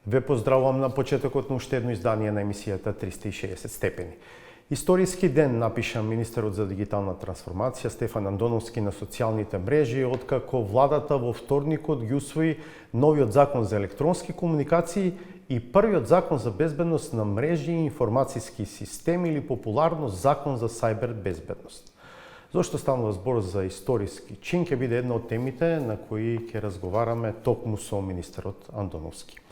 Ве поздравувам на почетокот на уште едно издание на емисијата 360 степени. Историски ден, напиша министерот за дигитална трансформација Стефан Андоновски на социјалните мрежи, откако владата во вторникот ги усвои новиот закон за електронски комуникации и првиот закон за безбедност на мрежи и информацијски системи, или популарно закон за сајбер безбедност. Зошто станува збор за историски чин ќе биде една од темите на кои ќе разговараме токму со министерот Андоновски.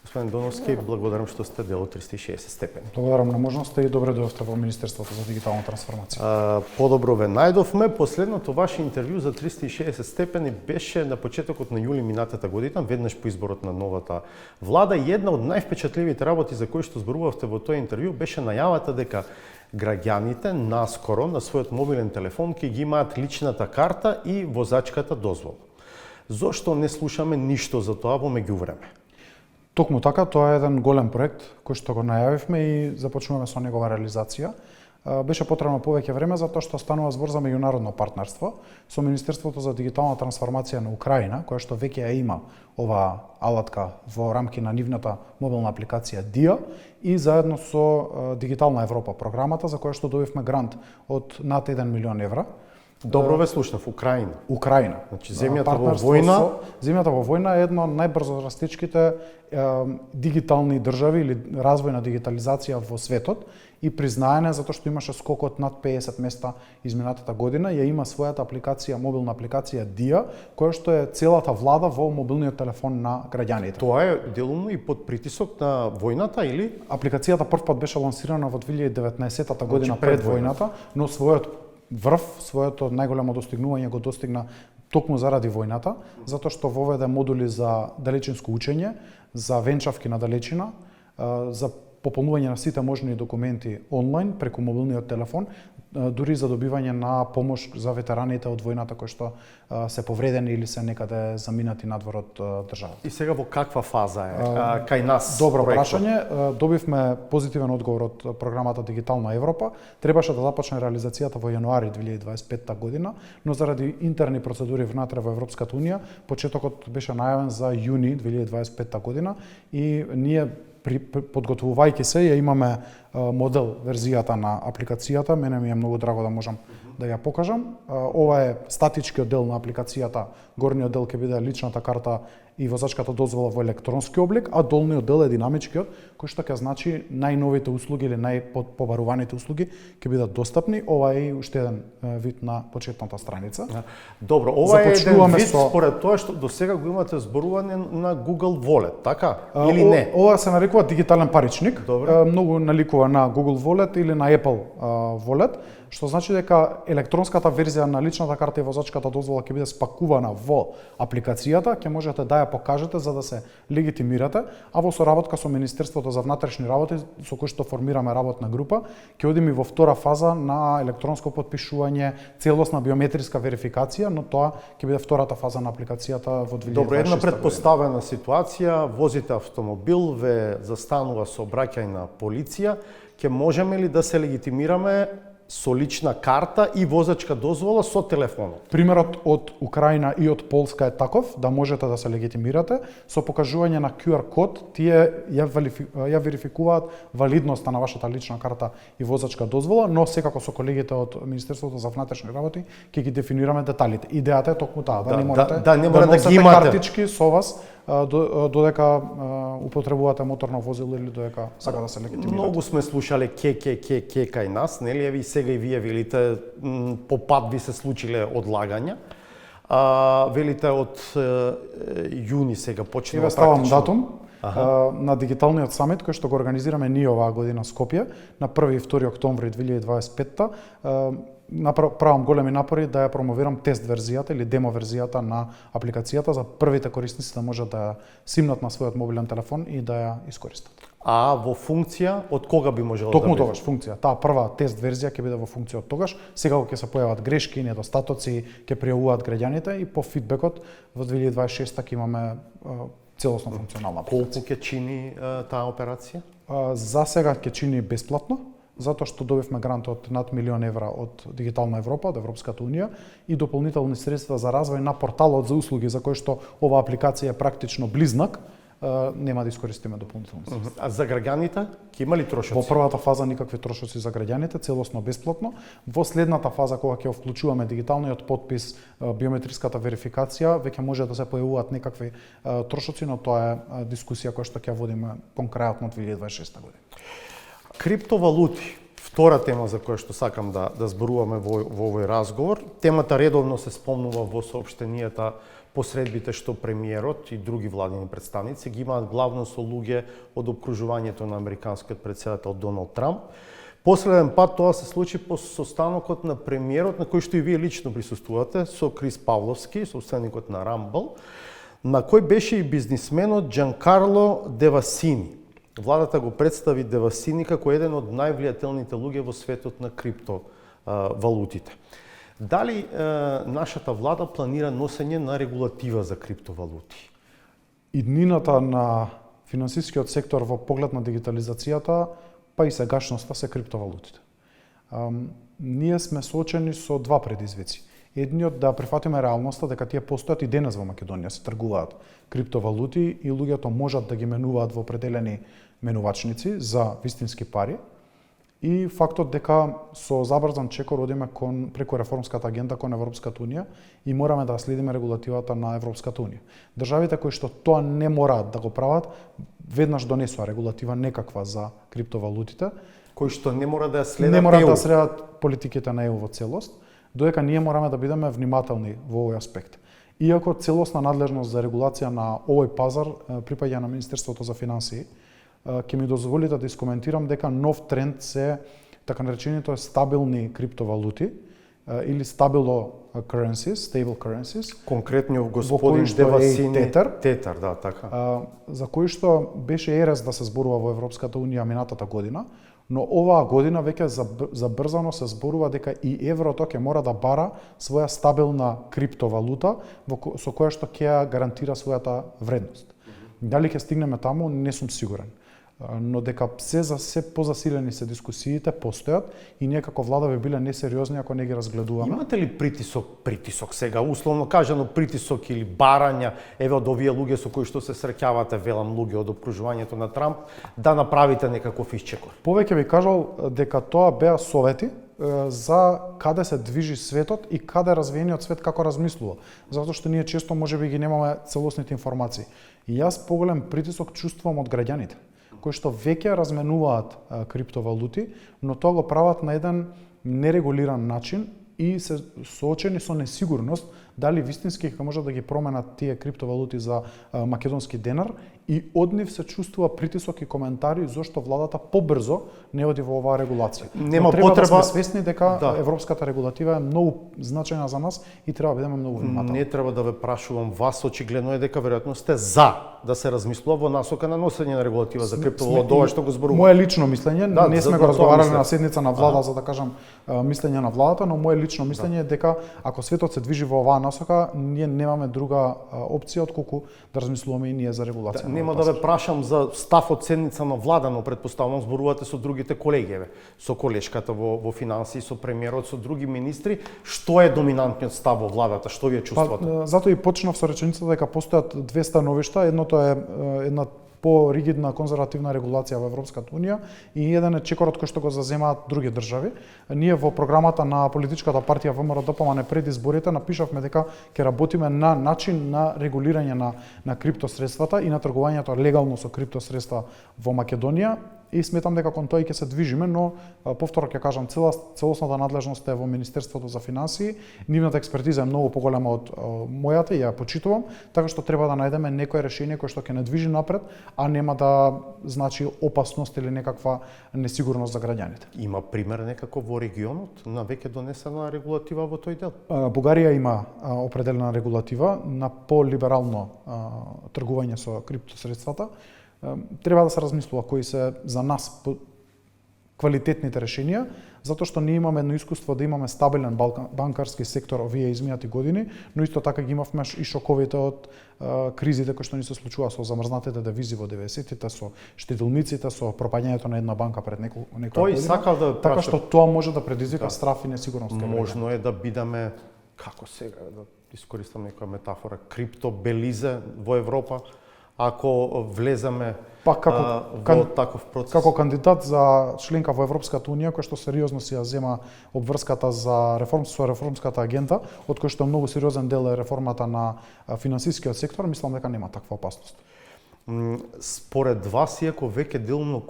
Господин Андоновски, благодарам што сте дел од 360 степени. Благодарам на можноста и добре дојдовте во Министерството за дигитална трансформација. Подобро ве најдовме. Последното ваше интервју за 360 степени беше на почетокот на јули минатата година, веднаш по изборот на новата влада, и една од највпечатливите работи за кои што зборувавте во тој интервју беше најавата дека граѓаните наскоро на својот мобилен телефон ќе ги имаат личната карта и возачката дозвола. Зошто не слушаме ништо за тоа во меѓувреме? Токму така, тоа е еден голем проект кој што го најавивме и започнуваме со негова реализација. Беше потребно повеќе време затоа што станува збор за меѓународно партнерство со Министерството за дигитална трансформација на Украина, која што веќе ја има оваа алатка во рамки на нивната мобилна апликација DIA, и заедно со Дигитална Европа програмата, за која што добивме грант од над 1 милион евра. Добро ве слушнав, Украина. Украина. Значи земјата во војна. Земјата во војна е една од најбрзо растичките дигитални држави или развој на дигитализација во светот и признаене затоа што имаше скок од над 50 места изминатата година, ја има својата апликација, мобилна апликација DIA, која што е целата влада во мобилниот телефон на граѓаните. Тоа е делумно и под притисок на војната, или? Апликацијата првпат беше лансирана во 2019 година, пред војната, но својот врв, своето најголемо достигнување го достигна токму заради војната, затоа што воведе модули за далечинско учење, за венчавки на далечина, за пополнување на сите можни документи онлайн преку мобилниот телефон, дури за добивање на помош за ветераните од војната кои што се повредени или се некаде заминати надвор од државата. И сега во каква фаза е кај нас? Добро прашање. Добивме позитивен одговор од програмата Дигитална Европа. Требаше да започне реализацијата во јануари 2025 година, но заради интерни процедури внатре во Европската унија, почетокот беше најавен за јуни 2025 година и ние подготвувајќи се, ја имаме модел верзијата на апликацијата. Мене ми е многу драго да можам да ја покажам. Ова е статичкиот дел на апликацијата. Горниот дел ќе биде личната карта и возачката дозвола во електронски облик, а долниот дел е динамичкиот, кој што ќе значи најновите услуги или најпобаруваните услуги ќе бидат достапни. Ова е уште еден вид на почетната страница. Добро, ова е еден вид според тоа што до сега го имате зборување на Google Wallet, така? Или не? Ова се нарекува дигитален паричник. Многу наликува на Google Wallet или на Apple Wallet, што значи дека електронската верзија на личната карта и возачката дозвола ќе биде спакувана во апликацијата, ќе можете да ја покажете за да се легитимирате, а во соработка со Министерството за внатрешни работи, со кој што формираме работна група, ќе одиме во втора фаза на електронско потпишување, целосна биометриска верификација, но тоа ќе биде втората фаза на апликацијата во 2026 година. Добро, една предпоставена ситуација, возите автомобил, ве застанува сообраќајна полиција, ќе можеме ли да се легитимираме со лична карта и возачка дозвола со телефонот? Примерот од Украина и од Полска е таков, да можете да се легитимирате со покажување на QR код. Тие ја верификуваат валидноста на вашата лична карта и возачка дозвола, но секако со колегите од Министерството за внатрешни работи ќе ги дефинираме деталите. Идејата е токму таа, да не морате да носите картички со вас додека употребувате моторно возило или додека сака да се легитимирате. Многу сме слушале ке кај нас, нели? Еви сега и вие велите по пат ви се случиле одлагања. Велите од јуни сега почнува практично. Ставам датум на дигиталниот самит кој што го организираме ние оваа година Скопје на 1 и 2 октомври 2025. Правам големи напори да ја промовирам тест верзијата или демо верзијата на апликацијата за првите корисници да можат да ја симнат на својот мобилен телефон и да ја искористат. А во функција од кога би можело да биде? Токму тогаш функција. Таа прва тест верзија ќе биде во функција од тогаш. Сега ќе се појават грешки, недостатоци, ќе пријавуваат граѓаните и по фидбекот во 2026 ќе имаме целосно функционална апликација. Колку ќе чини таа операција? За сега ќе чини бесплатно, затоа што добивме грант од над 1 милион евра од Дигитална Европа, од Европската унија и дополнителни средства за развој на порталот за услуги за кој што оваа апликација е практично близнак нема да искористиме дополнително средства. А за граѓаните ќе има ли трошоци? Во првата фаза никакви трошоци за граѓаните, целосно бесплатно. Во следната фаза кога ќе вклучуваме дигиталниот подпис, биометриската верификација, веќе може да се појавуваат некакви трошоци, но тоа е дискусија која што ќе водиме кон крајот на 2026 година. Криптовалути, втора тема за која што сакам да зборуваме во овој разговор. Темата редовно се спомнува во соопштенијата посредбите што премиерот и други владини представници ги имаат главно со луѓе од обкружувањето на американскиот претседател Доналд Трамп. Последен пат тоа се случи по состанокот на премиерот, на кој што и вие лично присуствувате, со Крис Павловски, собственикот на Rumble, на кој беше и бизнисменот Джанкарло Девасини. Владата го представи Девасини како еден од највлијателните луѓе во светот на криптовалутите. Дали нашата влада планира носење на регулатива за криптовалути? Иднината на финансискиот сектор во поглед на дигитализацијата, па и сегашноста се криптовалутите. Ние сме соочени со два предизвици. Едниот да прифатиме реалноста дека тие постојат и денес во Македонија, се тргуваат криптовалути и луѓето можат да ги менуваат во определени менувачници за вистински пари. И фактот дека со забрзан чекор одиме преку реформската агенда кон Европската унија и мораме да следиме регулативата на Европската унија. Државите кои што тоа не мораат да го прават, веднаш донесоа регулатива некаква за криптовалутите, кои што не мора да ја следат не мора ЕУ. да следат политиките на ЕУ во целост, додека ние мораме да бидеме внимателни во овој аспект. Иако целосна надлежност за регулација на овој пазар припаѓа на Министерството за финансии, ќе ми дозволи да искоментирам дека нов тренд се така наречените стабилни криптовалути или stable currencies, Конкретно господин Девасини Тетер, да, така. За кои што беше ерес да се зборува во Европската унија минатата година, но оваа година веќе забрзано се зборува дека и еврото ќе мора да бара своја стабилна криптовалута со која што ќе ја гарантира својата вредност. Дали ќе стигнеме таму, не сум сигурен. Но дека се позасилени се дискусиите постојат и ние како влада би биле несериозни ако не ги разгледуваме. Имате ли притисок сега, условно кажано притисок или барања, еве од овие луѓе со кои што се среќавате, велам луѓе од обкружувањето на Трамп, да направите некаков исчекор? Повеќе би кажал дека тоа беа совети за каде се движи светот и каде развиениот свет како размислува. Затоа што ние често можеби ги немаме целосните информации. И јас поголем притисок чувствувам од граѓаните кои што веќе разменуваат криптовалути, но тоа го прават на еден нерегулиран начин и се соочени со несигурност дали вистински ќе може да ги променат тие криптовалути за македонски денар и од нив се чувствува притисок и коментари зошто владата побрзо не оди во оваа регулација. Нема треба потреба да сме свесни дека европската регулатива е многу значајна за нас и треба да бидеме многу внимателни. Не треба да ве прашувам вас, очигледно е дека веројатно сте за да се размислува во насока на носење на регулатива за криптовалути, ова што го зборувам. Мое лично мислење, не сме го разговарале на седница на влада за да кажам мислење на владата, но мое лично мислење е дека ако светот се движи во оваа насока, ние немаме друга опција отколку да размислуваме и ние за регулација. Нема да ве прашам за став од седница на влада, но претпоставувам зборувате со другите колеги, со колешката во финансии, со премиерот, со други министри, што е доминантниот став во владата, што вие чувствувате? Затоа и почнав со реченицата дека постојат две становишта, едното е една по-ригидна конзервативна регулација во Европската унија и еден е чекорот кој што го заземаат други држави. Ние во програмата на политичката партија ВМРО-ДПМН пред изборите напишавме дека ќе работиме на начин на регулирање на криптосредствата и на тргувањето легално со криптосредства во Македонија. И сметам дека кон тоа и ќе се движиме, но повторно ќе кажам, целосната надлежност е во Министерството за финансии. Нивната експертиза е многу поголема од мојата и ја почитувам, така што треба да најдеме некое решение кое што ќе не движи напред, а нема да значи опасност или некаква несигурност за граѓаните. Има пример некако во регионот на веќе донесена регулатива во тој дел? Бугарија има определена регулатива на полиберално тргување со криптосредствата. Треба да се размислува кои се за нас квалитетните решенија, затоа што ние имаме едно искуство да имаме стабилен банкарски сектор овие изминати години, но исто така ги имавме и шоковите од кризите кои што ни се случува со замрзнатите девизи во 90-тите, со штедилниците, со пропаѓањето на една банка пред некоја година. Тој сакал да така што тоа може да предизвика страф и несигурност. Можно е да бидеме, како сега да искористам некоја метафора, криптобелизе во Европа, ако влеземе Па во таков процес? Како кандидат за членка во Европската унија, кој што сериозно си ја зема обврската за со реформската агенда, од кој што многу сериозен дел е реформата на финансискиот сектор, мислам дека нема таква опасност. Според вас, иако веќе делно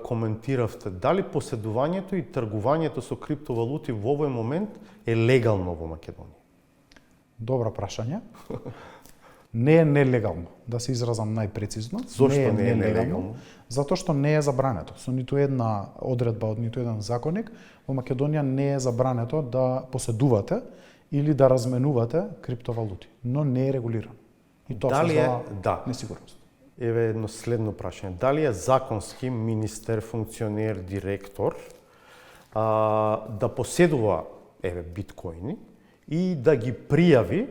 коментиравте, дали поседувањето и тргувањето со криптовалути во овој момент е легално во Македонија? Добро прашање. Не е нелегално, да се изразам најпрецизно. Зошто не е нелегално? Затоа што не е забрането. Со ниту една одредба од ниту еден законник во Македонија не е забрането да поседувате или да разменувате криптовалути, но не е регулирано. И тоа создава несигурност. Еве едно следно прашање. Дали е законски министер, функционер, директор да поседува биткоини и да ги пријави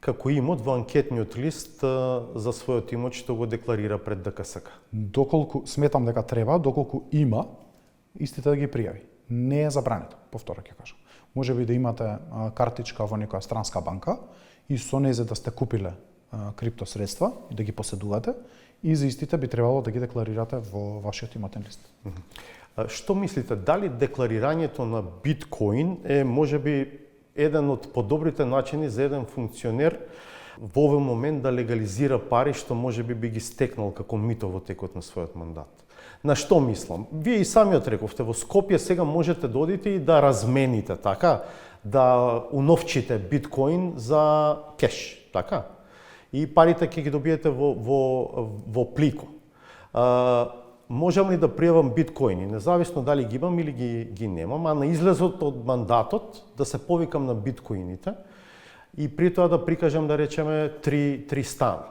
како имот во анкетниот лист за својот имот што го декларира пред ДКСК? Доколку сметам дека треба, доколку има, истите да ги пријави. Не е забрането, повторно ќе кажам. Може би да имате картичка во некоја странска банка и со нејзе да сте купиле криптосредства и да ги поседувате, и за истите би требало да ги декларирате во вашиот имотен лист. Што мислите, дали декларирањето на биткоин е можеби еден од подобрите начини за еден функционер во овој момент да легализира пари што можеби би ги стекнал како мито во текот на својот мандат? На што мислам? Вие и самиот рековте, во Скопје сега можете да одите и да размените, така? Да уновчите биткоин за кеш, така? И парите ќе ги добиете во плико. Можам ли да пријавам биткоини, независно дали ги имам или ги немам, а на излезот од мандатот да се повикам на биткоините и при тоа да прикажам, да речеме, три стана.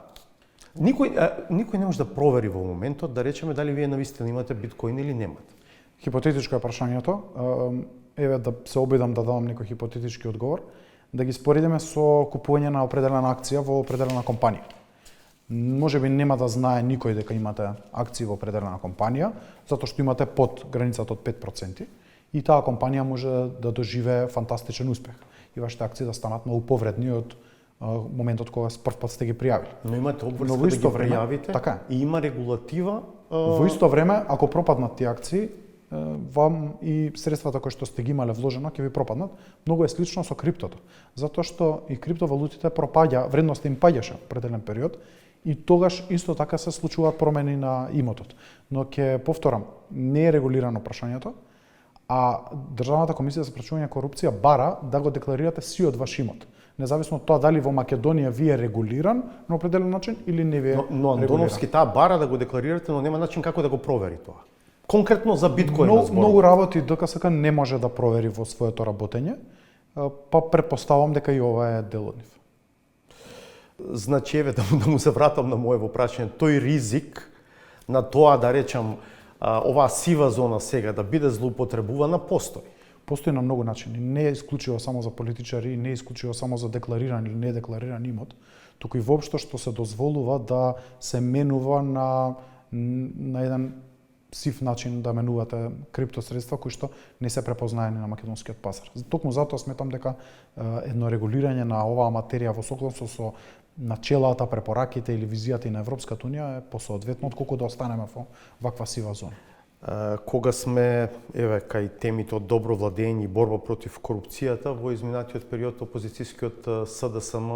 Никој не може да провери во моментот, да речеме, дали вие навистина имате биткоини или немате. Хипотетичко е прашањето. Еве да се обидам да дадам некој хипотетички одговор. Да ги споредиме со купување на определена акција во определена компанија. Можеби нема да знае никој дека имате акции во определена компанија, затоа што имате под границата од 5% и таа компанија може да доживее фантастичен успех и вашите акции да станат многу повредни од моментот кога првпат сте ги пријавили. Но имате обврска да ги пријавите, така, и има регулатива. Во исто време, ако пропаднат тие акции, вам и средствата кои што сте ги имале вложено ќе ви пропаднат. Многу е слично со криптото, затоа што и криптовалутите вредноста им паѓаше определен период и тогаш исто така се случуваат промени на имотот. Но ќе повторам, не е регулирано прашањето, а Државната комисија за спречување корупција бара да го декларирате сиот ваш имот. Независно од тоа дали во Македонија ви е регулиран на определен начин или не ви е регулиран. Но Андоновски таа бара да го декларирате, но нема начин како да го провери тоа. Конкретно за биткоин многу работи ДКСК не може да провери во своето работење, па претпоставам дека и ова е дел од нив. Значи, еве да му се вратам на моето прашање, тој ризик на тоа, да речам, оваа сива зона сега да биде злоупотребувана постои. Постои на многу начини. Не е исклучиво само за политичари, не е исклучиво само за деклариран или недеклариран имот, туку и воопшто што се дозволува да се менува на еден сив начин да менувате криптосредства кои што не се препознаени на македонскиот пазар. Токму затоа сметам дека едно регулирање на оваа материја во согласно со начелата, препораките или визијата и на Европската унија е посоодветно отколку да останеме во ваква сива зона. Кога сме кај темите од добро владење и борба против корупцијата, во изминатиот период опозицијскиот СДСМ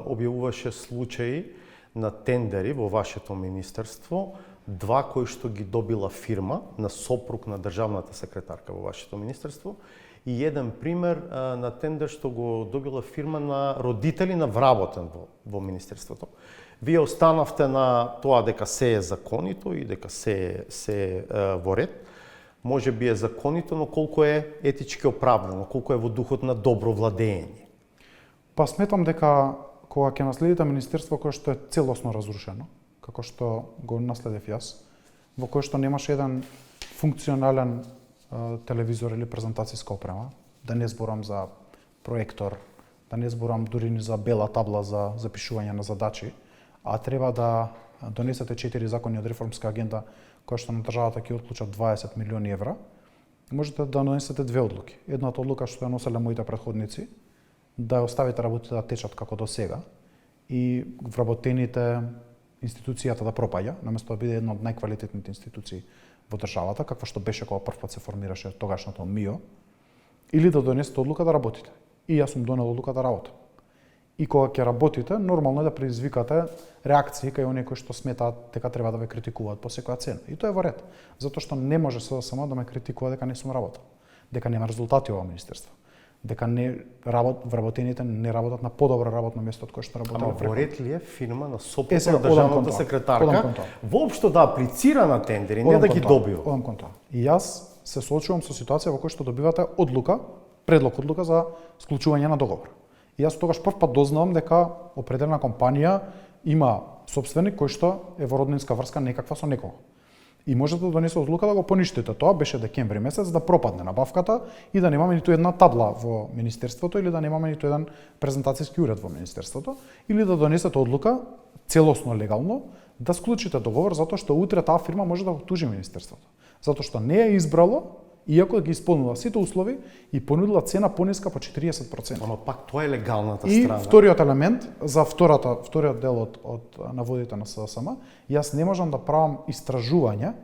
објавуваше случаи на тендери во вашето министерство, два кои што ги добила фирма на сопруг на државната секретарка во вашето министерство и еден пример на тендер што го добила фирма на родители на вработен во министерството. Вие останавте на тоа дека се е законито и дека се е во ред. Може би е законито, но колку е етички оправдано, колку е во духот на добро владење? Па сметам дека кога ќе наследите министерство кое што е целосно разрушено, како што го наследев јас, во кој што немаше еден функционален телевизор или презентацијска опрема, да не зборам за проектор, да не зборам дури ни за бела табла за запишување на задачи, а треба да донесете 4 закони од реформска агенда која што на државата ќе отклучат 20 милиони евра, можете да донесете две одлуки. Едната одлука што ја носеле моите претходници, да оставите работите да течат како до сега и вработените институцијата да пропаѓа, наместо да биде една од најквалитетните институции во државата, каква што беше кога првпат се формираше тогашното МИО, или да донесете одлука да работите. И јас сум донел одлука да работам. И кога ќе работите, нормално е да предизвикате реакции кај оние кои што сметаат дека треба да ве критикуваат по секоја цена. И тоа е во ред, затоа што не може само да ме критикува дека не сум работел, дека нема резултати ова министерство, дека вработените не работат на подобро работно место од кое што работеле. Ама во ред ли е фирма на сопот сега, на државната секретарка воопшто да аплицира на тендери, не да ги добива? Одам кон тоа. И јас се соочувам со ситуација во која што добивате одлука, предлог одлука за склучување на договор. И јас тогаш првпат дознавам дека определена компанија има сопственик кој што е во роднинска врска некаква со некого. И можете да донесе одлука да го поништите. Тоа беше декември месец, да пропадне набавката и да немаме ниту една табла во министерството или да немаме ниту еден презентацијски уред во министерството, или да донесете одлука целосно легално да склучите договор затоа што утре таа фирма може да го тужи министерството. Затоа што не е избрало, иако ги исполнила сите услови и понудила цена пониска по 40%. Ама пак тоа е легалната И страна. вториот елемент за вториот дел од наводите на СДСМ, јас не можам да правам истражување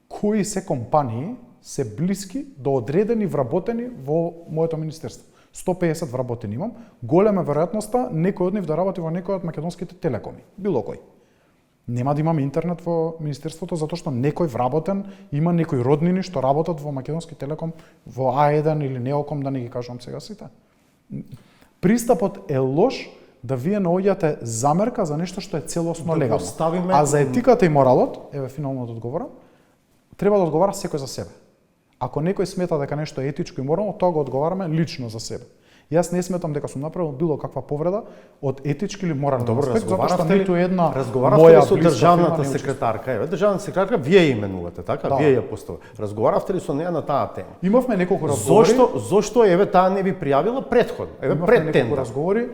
кои се компании се блиски до одредени вработени во моето министерство. 150 вработени имам, голема веројатноста некој од нив да работи во некој од македонските телекоми, било кој. Нема да имаме интернет во министерството затоа што некој вработен има некои роднини што работат во Македонски телеком, во А1 или Неоком, да не ги кажувам сега сите. Пристапот е лош да вие наоѓате замерка за нешто што е целосно легално. А за етиката и моралот, еве финалното одговора, треба да одговара секој за себе. Ако некој смета дека нешто е етичко и морално, тоа го одговараме лично за себе. Јас не сметам дека сум направил било каква повреда од етички или морален аспект, затоа што ниту една моја со државната секретарка, еве државната секретарка вие именувате, така? Да. Вие ја поставите. Разговаравте ли со неа на таа тема? Имавме неколку разговори. Зошто еве таа не би пријавила претходно? Еве пред тендер. Разговори.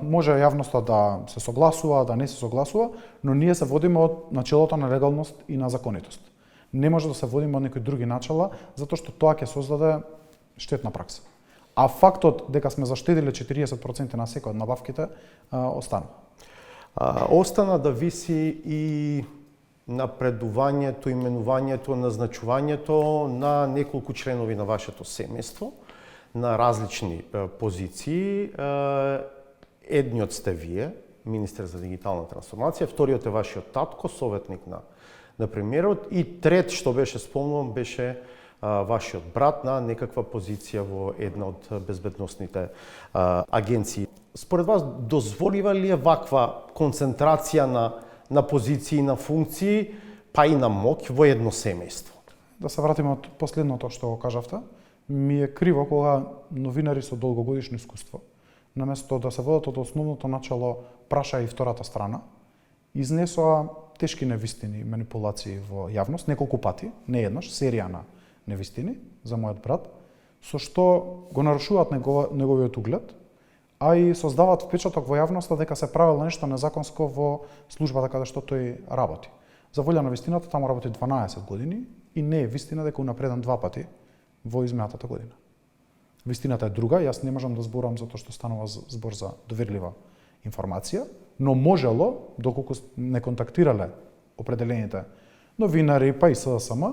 Може јавноста да се согласува, да не се согласува, но ние се водиме од начелото на легалност и на законитост. Не може да се водиме од некои други начала, затоа што тоа ќе создаде штетна пракса. А фактот дека сме заштедиле 40% на секој од набавките остана. Остана да виси и напредувањето, именувањето, назначувањето на неколку членови на вашето семејство на различни позиции. Едниот сте вие, министер за дигитална трансформација, вториот е вашиот татко, советник на премиерот, и трет што беше спомнувам беше вашиот брат на некаква позиција во една од безбедносните агенции. Според вас, дозволива ли е ваква концентрација на позиции, на функции, па и на моќ во едно семејство? Да се вратиме од последното што го кажавте. Ми е криво кога новинари со долгогодишно искуство, наместо да се водат од основното начало праша и втората страна, изнесоа тешки невистини и манипулации во јавност неколку пати, не еднаш, серија на невистини за мојот брат, со што го нарушуваат неговиот углед, а и создаваат впечаток во јавноста дека се правело нешто незаконско во службата каде што тој работи. За волја на вистината, таму работи 12 години и не е вистина дека унапреден 2 пати во изминатата година. Вистината е друга, јас не можам да зборам затоа што станува збор за доверлива информација, но можело, доколку не контактирале определените новинари, па и СДСМ,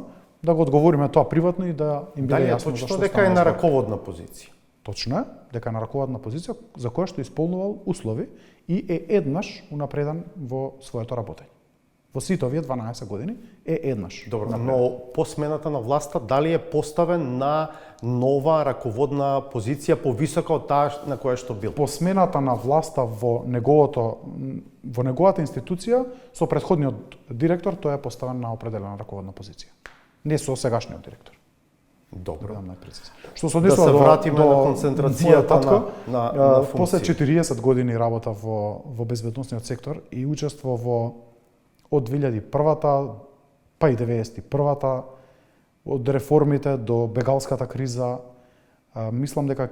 да го одговориме тоа приватно и да им биде јасно зашто точно дека е на раководна позиција. Точно е, дека е на раководна позиција за која што исполнувал услови и е еднаш унапреден во своето работење. Во сите овие 12 години е еднаш. Добро, но по смената на власта дали е поставен на нова раководна позиција повисока од таа на која што бил? По смената на власта во неговата институција со претходниот директор тој е поставен на определена раководна позиција. Не со сегашниот директор. Добро. Што се однесува да се вратиме на концентрацијата на функции. После 40 години работа во безбедносниот сектор и учество во од 2001-та, па и 91-та, од реформите до бегалската криза, мислам дека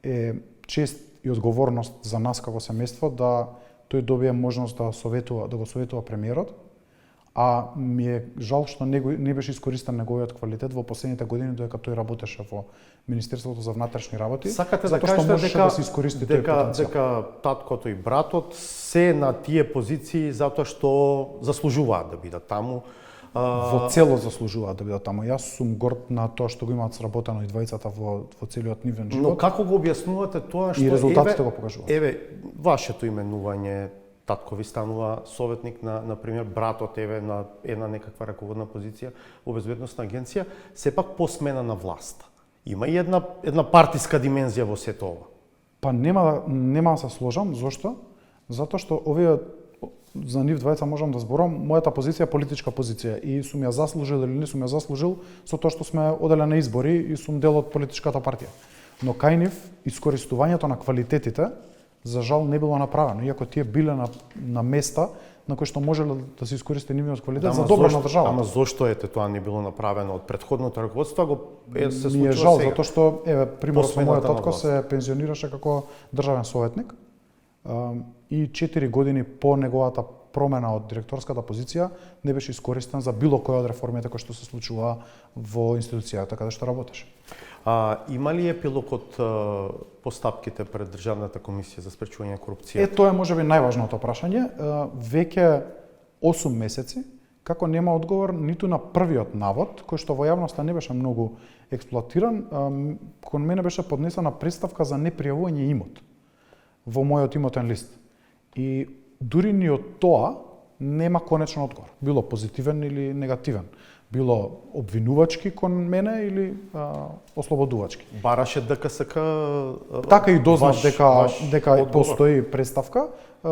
е чест и одговорност за нас како семејство да тој добие можност да го советува премиерот, а ми е жал што не беше искористен неговиот квалитет во последните години додека тој работеше во Министерството за внатрешни работи. Сакате да затоа што кажете можеше да се искористи тој потенцијал. дека таткото и братот се на тие позиции затоа што заслужуваат да бидат таму. Во цело заслужуваат да бидат таму. Јас сум горд на тоа што го имаат сработено и двајцата во целиот нивен живот. Но како го објаснувате тоа што и резултатите го покажуваат? Еве, вашето именување, татко ви станува советник на пример, братот еве на една некаква раководна позиција во безбедносна агенција, сепак по смена на власт. Има и една партиска димензија во сето ова. Па нема да се сложам, зошто? Затоа што овие за нив двајца можам да зборам, мојата позиција е политичка позиција и сум ја заслужил или не сум ја заслужил со тоа што сме оделе на избори и сум дел од политичката партија. Но кај нив искористувањето на квалитетите за жал не било направено, иако тие биле на места на кои што можеле да се искористи нивниот квалитет за добро на државата. Ама зошто тоа не било направено од претходното раководство, го се случува ми е жал сега. затоа што примерот со мојот татко власт се пензионираше како државен советник и 4 години по неговата промена од директорската позиција не беше искористен за било која од реформите кои што се случува во институцијата каде што работеше. Има ли епилог од постапките пред Државната комисија за спречување на корупција? Тоа е можеби најважното прашање. Веќе 8 месеци како нема одговор ниту на првиот навод, кој што во јавноста не беше многу експлоатиран, кон мене беше поднесена представка за непријавување имот во мојот имотен лист. И дури ни од тоа нема конечен одговор. Било позитивен или негативен. Било обвинувачки кон мене или ослободувачки. Бараше ДКСК така и дознав дека постои представка,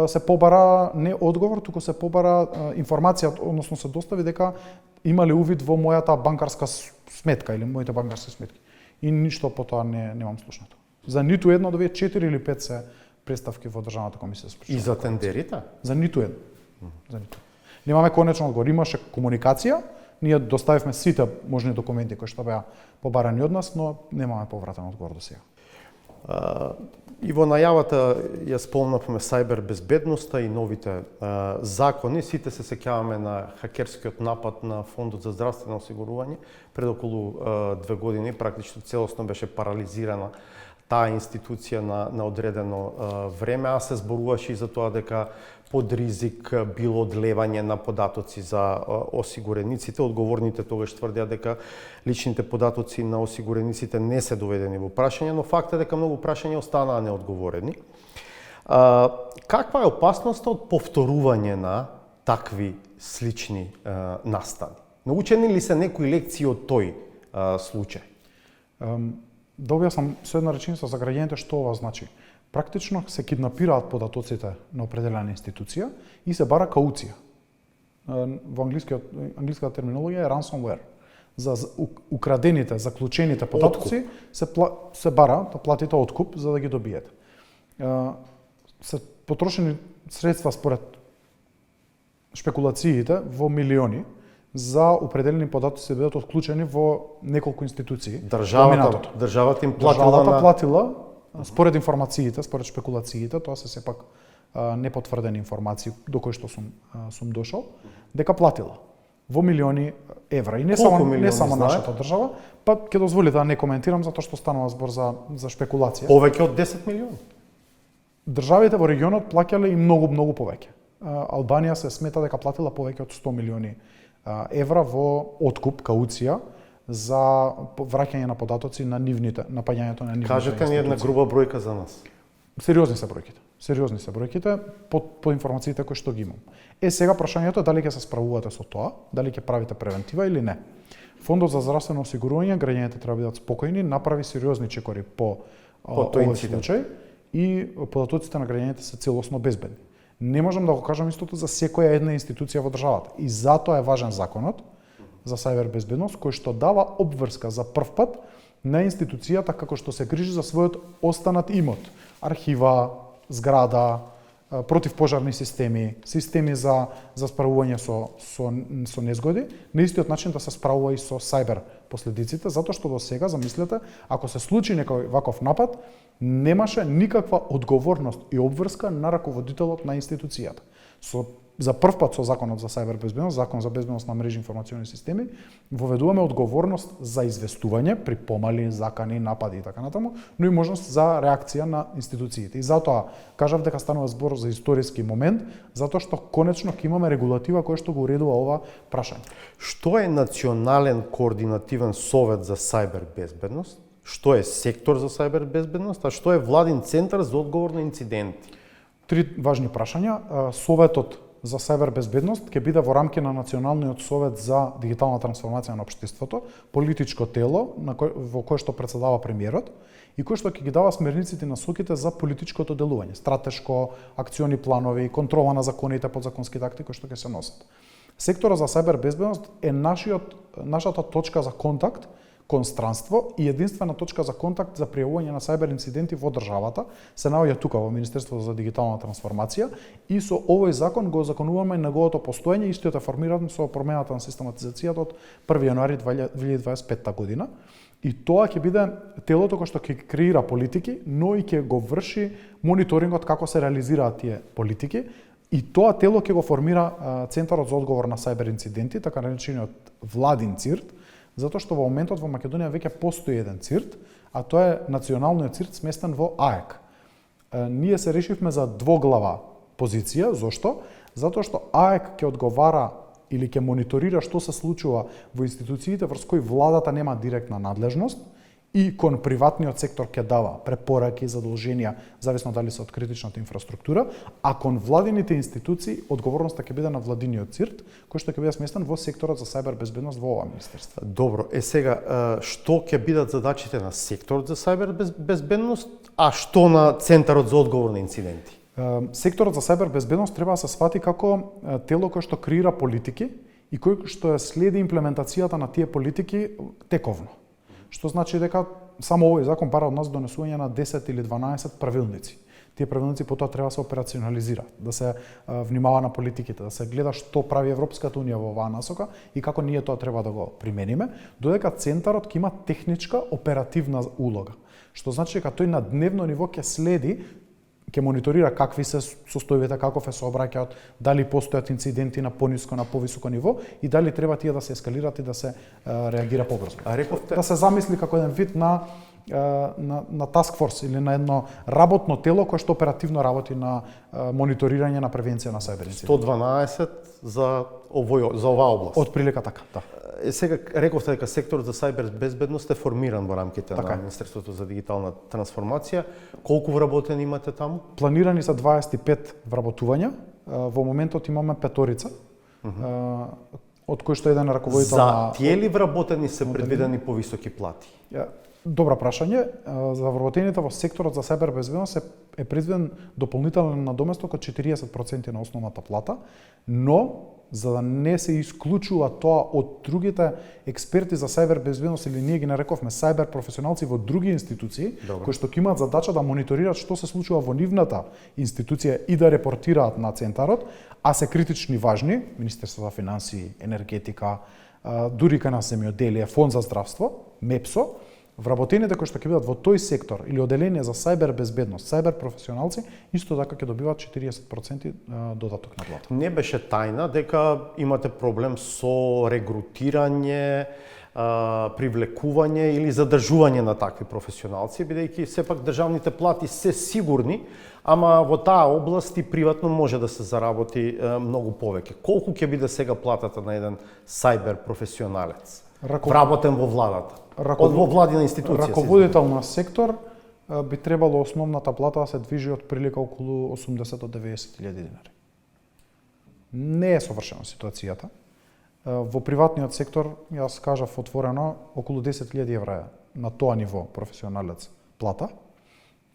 се побара не одговор, туку се побара информација, односно се достави дека имале увид во мојата банкарска сметка или моите банкарски сметки. И ништо по тоа немам слушнато. За ниту едно од овие 4 или 5 се представки во Државната комисија за спречување. И за тендерите? За ниту едно. За ниту. Немаме конечен одговор. Имаше комуникација, ние доставивме сите можни документи кои што беа побарани од нас, но немаме повратен одговор до сега. И во најавата ја спомнавме сајбер безбедноста и новите закони. Сите се сеќаваме на хакерскиот напад на Фондот за здравствено осигурување. Пред околу 2 години практично целосно беше парализирана таа институција на одредено време, а се зборуваше и за тоа дека под ризик било одлевање на податоци за осигурениците. Одговорните тогаш тврдеа дека личните податоци на осигурениците не се доведени во прашање, но факт е дека многу прашања останаа неодговорени. Каква е опасноста од повторување на такви слични настани? Научени ли се некои лекции од тој случај? Добија сам со една реченица за граѓаните што ова значи. Практично се киднапираат податоците на определена институција и се бара кауција. Во англиската терминологија е ransomware. За украдените, заклучените податоци се бара да платите откуп за да ги добиете. Се потрошени средства според шпекулациите во милиони за определени податоци да бидат отклучени во неколку институции. Државата им платила според информациите, според шпекулациите, тоа се сепак непотврдени информации до кои што сум дошол, дека платила во милиони евра. И не само нашата држава, па ќе дозволите да не коментирам затоа што станува збор за шпекулација. Повеќе од 10 милиони. Државите во регионот плаќале и многу повеќе. Албанија се смета дека платила повеќе од 100 милиони евра во откуп, кауција, за враќање на податоци на паѓањето на нивните. Кажете ни една груба бројка за нас. Сериозни се бројките по информациите кои што ги имам. Сега прашањето е дали ќе се справувате со тоа, дали ќе правите превентива или не. Фондот за здравствено осигурување, граѓаните треба да бидат спокојни, направи сериозни чекори по овој случај и податоците на граѓаните се целосно безбедни. Не можам да го кажам истото за секоја една институција во државата. И затоа е важен законот за сајбер безбедност, кој што дава обврска за прв пат на институцијата како што се грижи за својот останат имот. Архива, зграда, противпожарни системи за справување со незгоди, на истиот начин да се справува и со сајбер последиците, затоа што до сега, замислете, ако се случи некој ваков напад, немаше никаква одговорност и обврска на раководителот на институцијата. За прв пат со Законот за сајбер безбедност, Закон за безбедност на мрежи и информациони системи, воведуваме одговорност за известување при помали закани, напади и така натаму, но и можност за реакција на институциите. И затоа кажав дека станува збор за историски момент, затоа што конечно ќе имаме регулатива која што го уредува ова прашање. Што е Национален координативен совет за сајбер безбедност? Што е сектор за сајбер безбедност, а што е владин центар за одговор на инциденти? Три важни прашања. Советот за сајбер безбедност ќе биде во рамки на Националниот совет за дигитална трансформација на општеството, политичко тело во кое што претседава премиерот и кој што ќе ги дава смерниците и насоките за политичкото делување, стратешко, акциони планови, контрола на законите, подзаконските акти кои што ќе се носат. Секторот за сајбер безбедност е нашата точка за контакт кон странство и единствена точка за контакт за пријавување на сајбер инциденти во државата се наоѓа тука во Министерството за дигитална трансформација и со овој закон го законуваме неговото постоење, истиот е формиран со промената на систематизацијата од 1 јануари 2025 година. И тоа ќе биде телото кој што ќе креира политики, но и ќе го врши мониторингот како се реализираат тие политики. И тоа тело ќе го формира Центарот за одговор на сајбер инциденти, така наречениот владин ЦИРТ, затоа што во моментот во Македонија веќе постои еден ЦИРТ, а тоа е националниот ЦИРТ сместен во АЕК. Ние се решивме за двоглава позиција, зошто? Затоа што АЕК ќе одговара или ќе мониторира што се случува во институциите врз кои владата нема директна надлежност и кон приватниот сектор ќе дава препораки, задолженија, зависно дали се од критичната инфраструктура, а кон владините институции одговорноста ќе биде на владиниот ЦИРТ, кој што ќе биде сместен во секторот за сајбер безбедност во ова министерство. Добро, сега што ќе бидат задачите на секторот за сајбер безбедност, а што на Центарот за одговор на инциденти? Секторот за сајбер безбедност треба да се свати како тело кое што креира политики и кој што следи имплементацијата на тие политики тековно. Што значи дека само овој закон бара од нас донесување на 10 или 12 правилници. Тие правилници потоа треба да се операционализираат, да се внимава на политиките, да се гледа што прави Европската унија во оваа насока и како ние тоа треба да го примениме, додека центарот ќе има техничка оперативна улога. Што значи дека тој на дневно ниво ќе следи, ќе мониторира какви се состојбите, каков е сообраќајот, дали постојат инциденти на пониско, на повисоко ниво и дали треба тие да се ескалират и да се реагира побрзо. Да се замисли како еден вид на task force или на едно работно тело кое што оперативно работи на мониторирање на превенција на сајбер инциденти. 112 за оваа област. Од прилика така, да. Сега рековте дека секторот за сајбер безбедност е формиран во рамките на Министерството за дигитална трансформација. Колку вработени имате таму? Планирани се 25 вработувања. Во моментот имаме петорица. Од кои што еден раководител на... За тие ли вработени се предвидени повисоки плати? Добро прашање. За вработените во секторот за сајбер безбедност е предвиден дополнителен надоместок од 40% на основната плата, но за да не се исклучува тоа од другите експерти за сајбер безбедност или ние ги нарековме сајбер професионалци во други институции, кои што ќе имаат задача да мониторираат што се случува во нивната институција и да репортираат на центарот, а се критични важни, Министерство за финансии, енергетика, дури кај нас земјоделие, Фонд за здравство, МЕПСО, вработените кои што ќе бидат во тој сектор или оделение за сајбер безбедност, сајбер професионалци, исто така ќе добиваат 40% додаток на плата. Не беше тајна дека имате проблем со регрутирање, привлекување или задржување на такви професионалци, бидејќи сепак државните плати се сигурни, ама во таа област и приватно може да се заработи многу повеќе. Колку ќе биде сега платата на еден сајбер професионалец? Вработен во владата? Во владина институција. Раководител на сектор би требало основната плата да се движи од прилика околу 80 до 90 илјади динари. Не е совршена ситуацијата. Во приватниот сектор, јас кажав отворено, околу 10.000 евра на тоа ниво професионалец плата.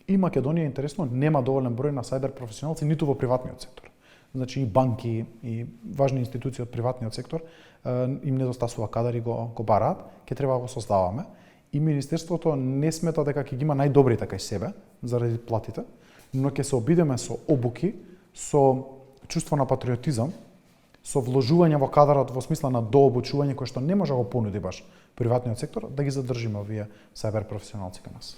И Македонија, интересно, нема доволен број на сајбер професионалци ниту во приватниот сектор. Значи и банки и важни институции од приватниот сектор им недостасува кадари го бараат, ќе треба да го создаваме. И Министерството не смета дека ќе ги има најдобрите кај себе заради платите, но ќе се обидеме со обуки, со чувство на патриотизам, со вложување во кадарот во смисла на дообучување кој што не може да го понуди баш приватниот сектор, да ги задржиме овие сајбер професионалци кај нас.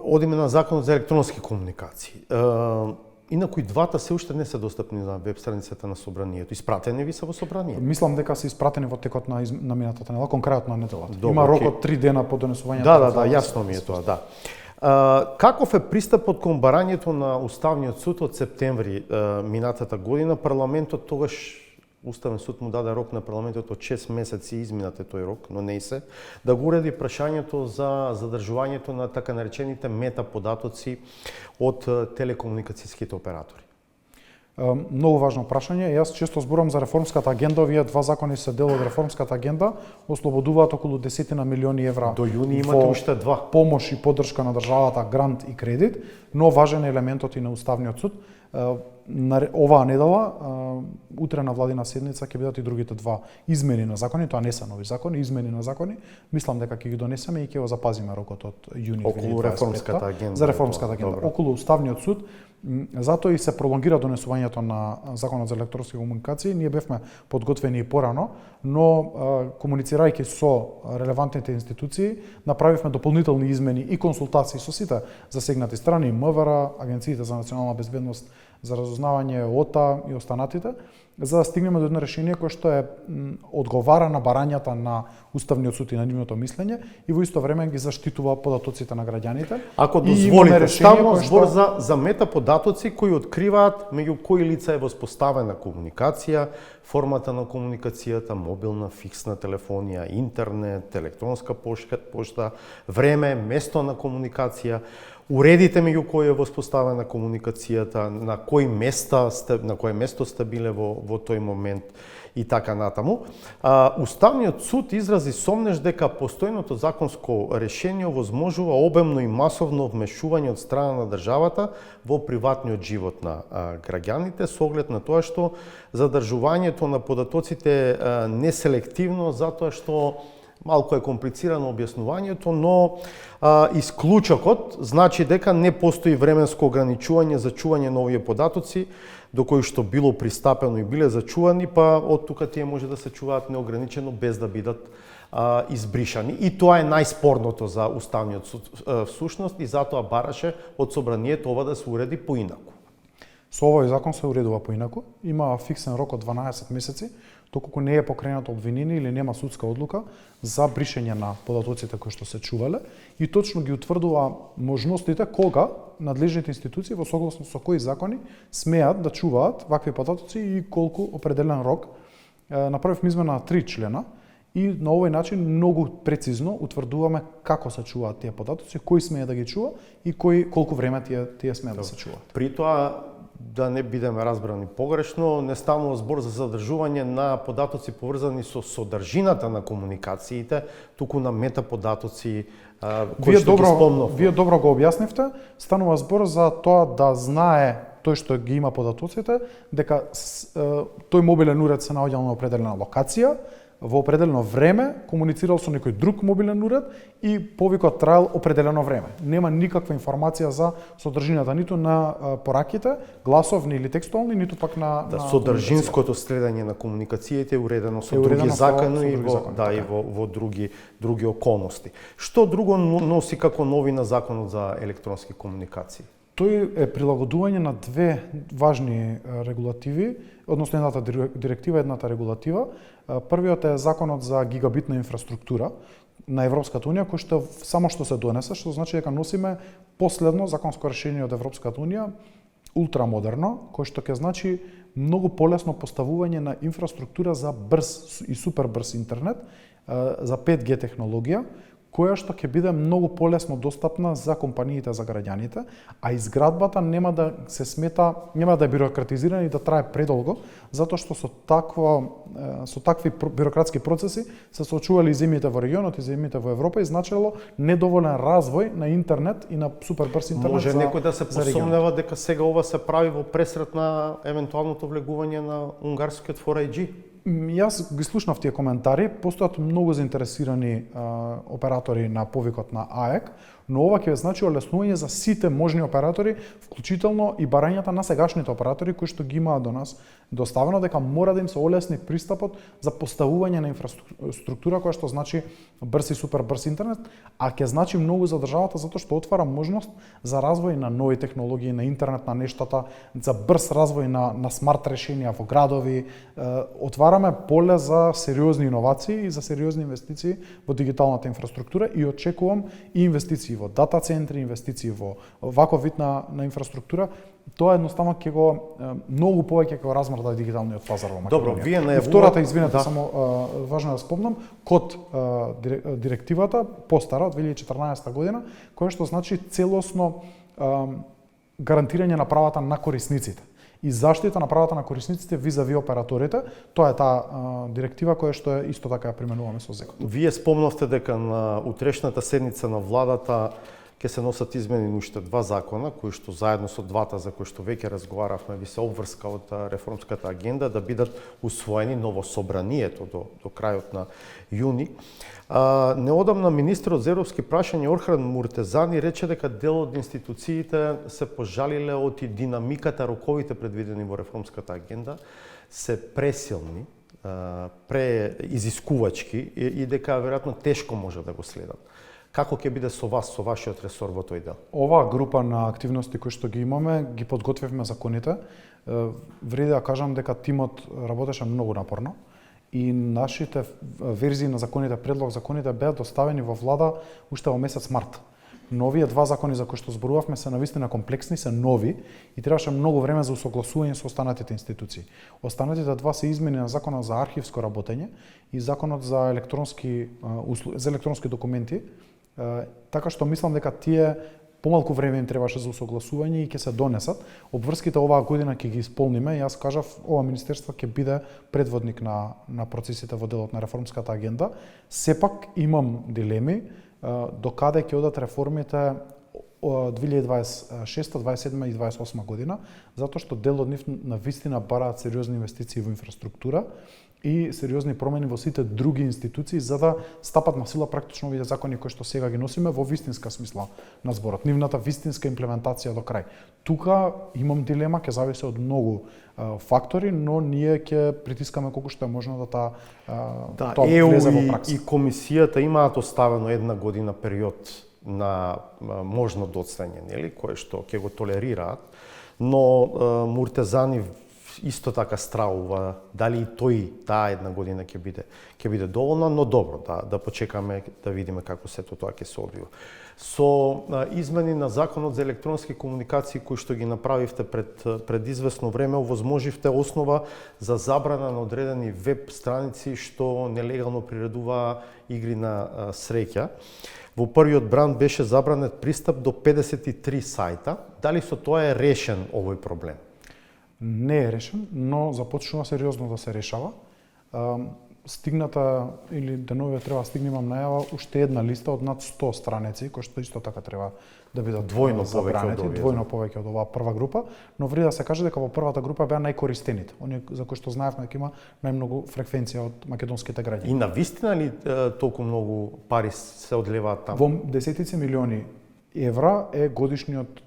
Одиме на Законот за електронски комуникации. Инаку и двата се уште не се достапни на веб страницата на собранието. Испратени ви се во собранието? Мислам дека се испратени во текот на минатата недела, конкретно на неделата. Добро, Има рок окей. од 3 дена по донесувањето. Да, јасно ми е тоа, да. Каков е пристапот кон барањето на Уставниот суд од септември минатата година? Парламентот тогаш, Уставен суд му даде рок на парламентот од 6 месеци, изминате тој рок, но не и се, да го уреди прашањето за задржувањето на така наречените метаподатоци од телекомуникацијските оператори. Многу важно прашање. Јас често зборам за реформската агенда. Овие два закони се дел од реформската агенда. Ослободуваат околу 10 милиони евра. До јуни имате уште два. Помош и поддршка на државата, грант и кредит, но важен е елементот и на Уставниот суд. Оваа недела, утре на владина седница ќе бидат и другите два измени на закони, тоа не се нови закони, измени на закони. Мислам дека ќе ги донесеме и ќе го запазиме рокот од јуни 2025. Околу реформската агенда. За реформската агенда. Добро. Околу Уставниот суд, затоа и се пролонгира донесувањето на Законот за електронски комуникации. Ние бевме подготвени и порано, но комуницирајќи со релевантните институции, направивме дополнителни измени и консултации со сите засегнати страни, МВР, Агенциите за национална безбедност, за разузнавање, ОТА и останатите, за да стигнеме до едно решение кое што е одговара на барањата на Уставниот суд и на нивното мислење и во исто време ги заштитува податоците на граѓаните. Ако дозволите, ставам збор за метаподатоци кои откриваат меѓу кои лица е воспоставена комуникација, формата на комуникацијата, мобилна, фиксна телефонија, интернет, електронска пошта, време, место на комуникација, уредите меѓу кои е воспоставена комуникацијата, на кое место сте биле во тој момент и така натаму. Уставниот суд изрази сомнеж дека постојното законско решение овозможува обемно и масовно вмешување од страна на државата во приватниот живот на граѓаните, со оглед на тоа што задржувањето на податоците неселективно, затоа што малку е комплицирано објаснувањето, но исклучокот значи дека не постои временско ограничување за чување на овие податоци, до кои што било пристапено и биле зачувани, па од тука тие може да се чуваат неограничено без да бидат избришани. И тоа е најспорното за Уставниот суд всушност и затоа бараше од собранието ова да се уреди поинаку. Со овој закон се уредува поинаку, има фиксен рок од 12 месеци, доколку не е покренато обвинение или нема судска одлука за бришење на податоците кои што се чувале и точно ги утврдува можностите кога надлежните институции во согласно со кои закони смеат да чуваат вакви податоци и колку определен рок. Направивме измена на 3 члена и на овој начин многу прецизно утврдуваме како се чуваат тие податоци, кој смее да ги чува и колку време тие смеат да се чуваат. При тоа, да не бидеме разбрани погрешно, не станува збор за задржување на податоци поврзани со содржината на комуникациите, туку на метаподатоци кои што ги спомнав. Вие добро го објаснивте, станува збор за тоа да знае тој што ги има податоците, дека тој мобилен уред се наоѓал на определена локација, во определено време, комуницирал со некој друг мобилен уред и повикот траел определено време. Нема никаква информација за содржината ниту на пораките, гласовни или текстуални, ниту пак на содржинското следење на комуникациите е уредено со други закони и во други околности. Што друго носи како новина законот за електронски комуникации? Тој е прилагодување на две важни регулативи, односно едната директива, едната регулатива. Првиот е законот за гигабитна инфраструктура на Европската унија, кој што само што се донесе, што значи дека носиме последно законско решение од Европската унија, ултрамодерно, кој што ќе значи многу полесно поставување на инфраструктура за брз и супер брз интернет, за 5G технологија, која што ќе биде многу полесно достапна за компаниите, за граѓаните, а изградбата нема да се смета, нема да е бирократизирана и да трае предолго, затоа што со такви бирократски процеси се соочували и земјите во регионот и земјите во Европа и значело недоволен развој на интернет и на супер брз интернет. Може некој да се посомнева дека сега ова се прави во пресрет на евентуалното влегување на унгарскиот 4G? Јас ги слушнав тие коментари, постојат многу заинтересирани оператори на повикот на АЕК, Но ова ќе значи олеснување за сите можни оператори, вклучително и барањата на сегашните оператори кои што ги имаат до нас доставено, дека мора да им се олесни пристапот за поставување на инфраструктура која што значи брз и супер брз интернет, а ќе значи многу за државата затоа што отвара можност за развој на нови технологии, на интернет на нештата, за брз развој на смарт решенија во градови. Отвараме поле за сериозни иновации и за сериозни инвестиции во дигиталната инфраструктура и очекувам и инвестиции во дата центри, инвестиции во ваков вид на инфраструктура. Тоа едноставно ќе го многу повеќе ќе го размрда дигиталниот пазар во Македонија. Добро, вие најавувате. И втората, извинете, само важно да спомнам, код директивата постара од 2014 година, која што значи целосно гарантирање на правата на корисниците и заштита на правата на корисниците визави операторите. Тоа е таа директива која што исто така ја применуваме со ЗЕКот. Вие спомнавте дека на утрешната седница на владата ќе се носат измени на уште два закона, кои што заедно со двата за кои што веќе разговаравме, би се обврска од реформската агенда да бидат усвоени новособранието до крајот на јуни. Неодамна министерот за европски прашања Орхан Муртезани рече дека дел од институциите се пожалиле од и динамиката, роковите предвидени во реформската агенда се пресилни, преизискувачки и дека веројатно тешко може да го следат. Како ќе биде со вас, со вашиот ресор во тој дел? Оваа група на активности кои што ги имаме, ги подготвивме законите. Вреди да кажам дека тимот работеше многу напорно и нашите верзии на законите, предлог законите беа доставени во влада уште во месец март. Но овие два закони за кои што зборувавме се навистина комплексни, се нови и требаше многу време за усогласување со останатите институции. Останатите два се измени на законот за архивско работење и законот за електронски документи. Така што мислам дека тие помалку време им требаше за усогласување и ќе се донесат. Обврските оваа година ќе ги исполниме. Јас кажав, ова министерство ќе биде предводник на процесите во делот на реформската агенда. Сепак имам дилеми до каде ќе одат реформите 2026, 2027 и 2028 година, затоа што дел од нив на вистина бараат сериозни инвестиции во инфраструктура и сериозни промени во сите други институции за да стапат на сила практично овие закони кои што сега ги носиме во вистинска смисла на зборот, нивната вистинска имплементација до крај. Тука имам дилема, ќе зависи од многу фактори, но ние ќе притискаме колку што е можно да тоа влезе во пракса. И комисијата имаат оставено една година период на можно доцнење, нели, кое што ќе го толерираат, но Муртезани исто така страува дали и таа една година ќе биде доволна, но добро, да почекаме да видиме како сето тоа ќе се одвива. Со измени на законот за електронски комуникации кои што ги направивте пред известно време, овозможивте основа за забрана на одредени веб страници што нелегално приредуваа игри на среќа. Во првиот бранд беше забранет пристап до 53 сајта. Дали со тоа е решен овој проблем? Не е решен, но започнува сериозно да се решава. Стигната, или деновија треба да стигне, имам најава, уште една листа од над 100 страници, кои што исто така треба да бидат двојно повеќе од оваа прва група, но вреди да се каже дека во првата група беа најкористените, оние за кои што знаевме дека има најмногу фреквенција од македонските граѓани. И навистина ли толку многу пари се одливаат таму? Во десетици милиони евра е годишниот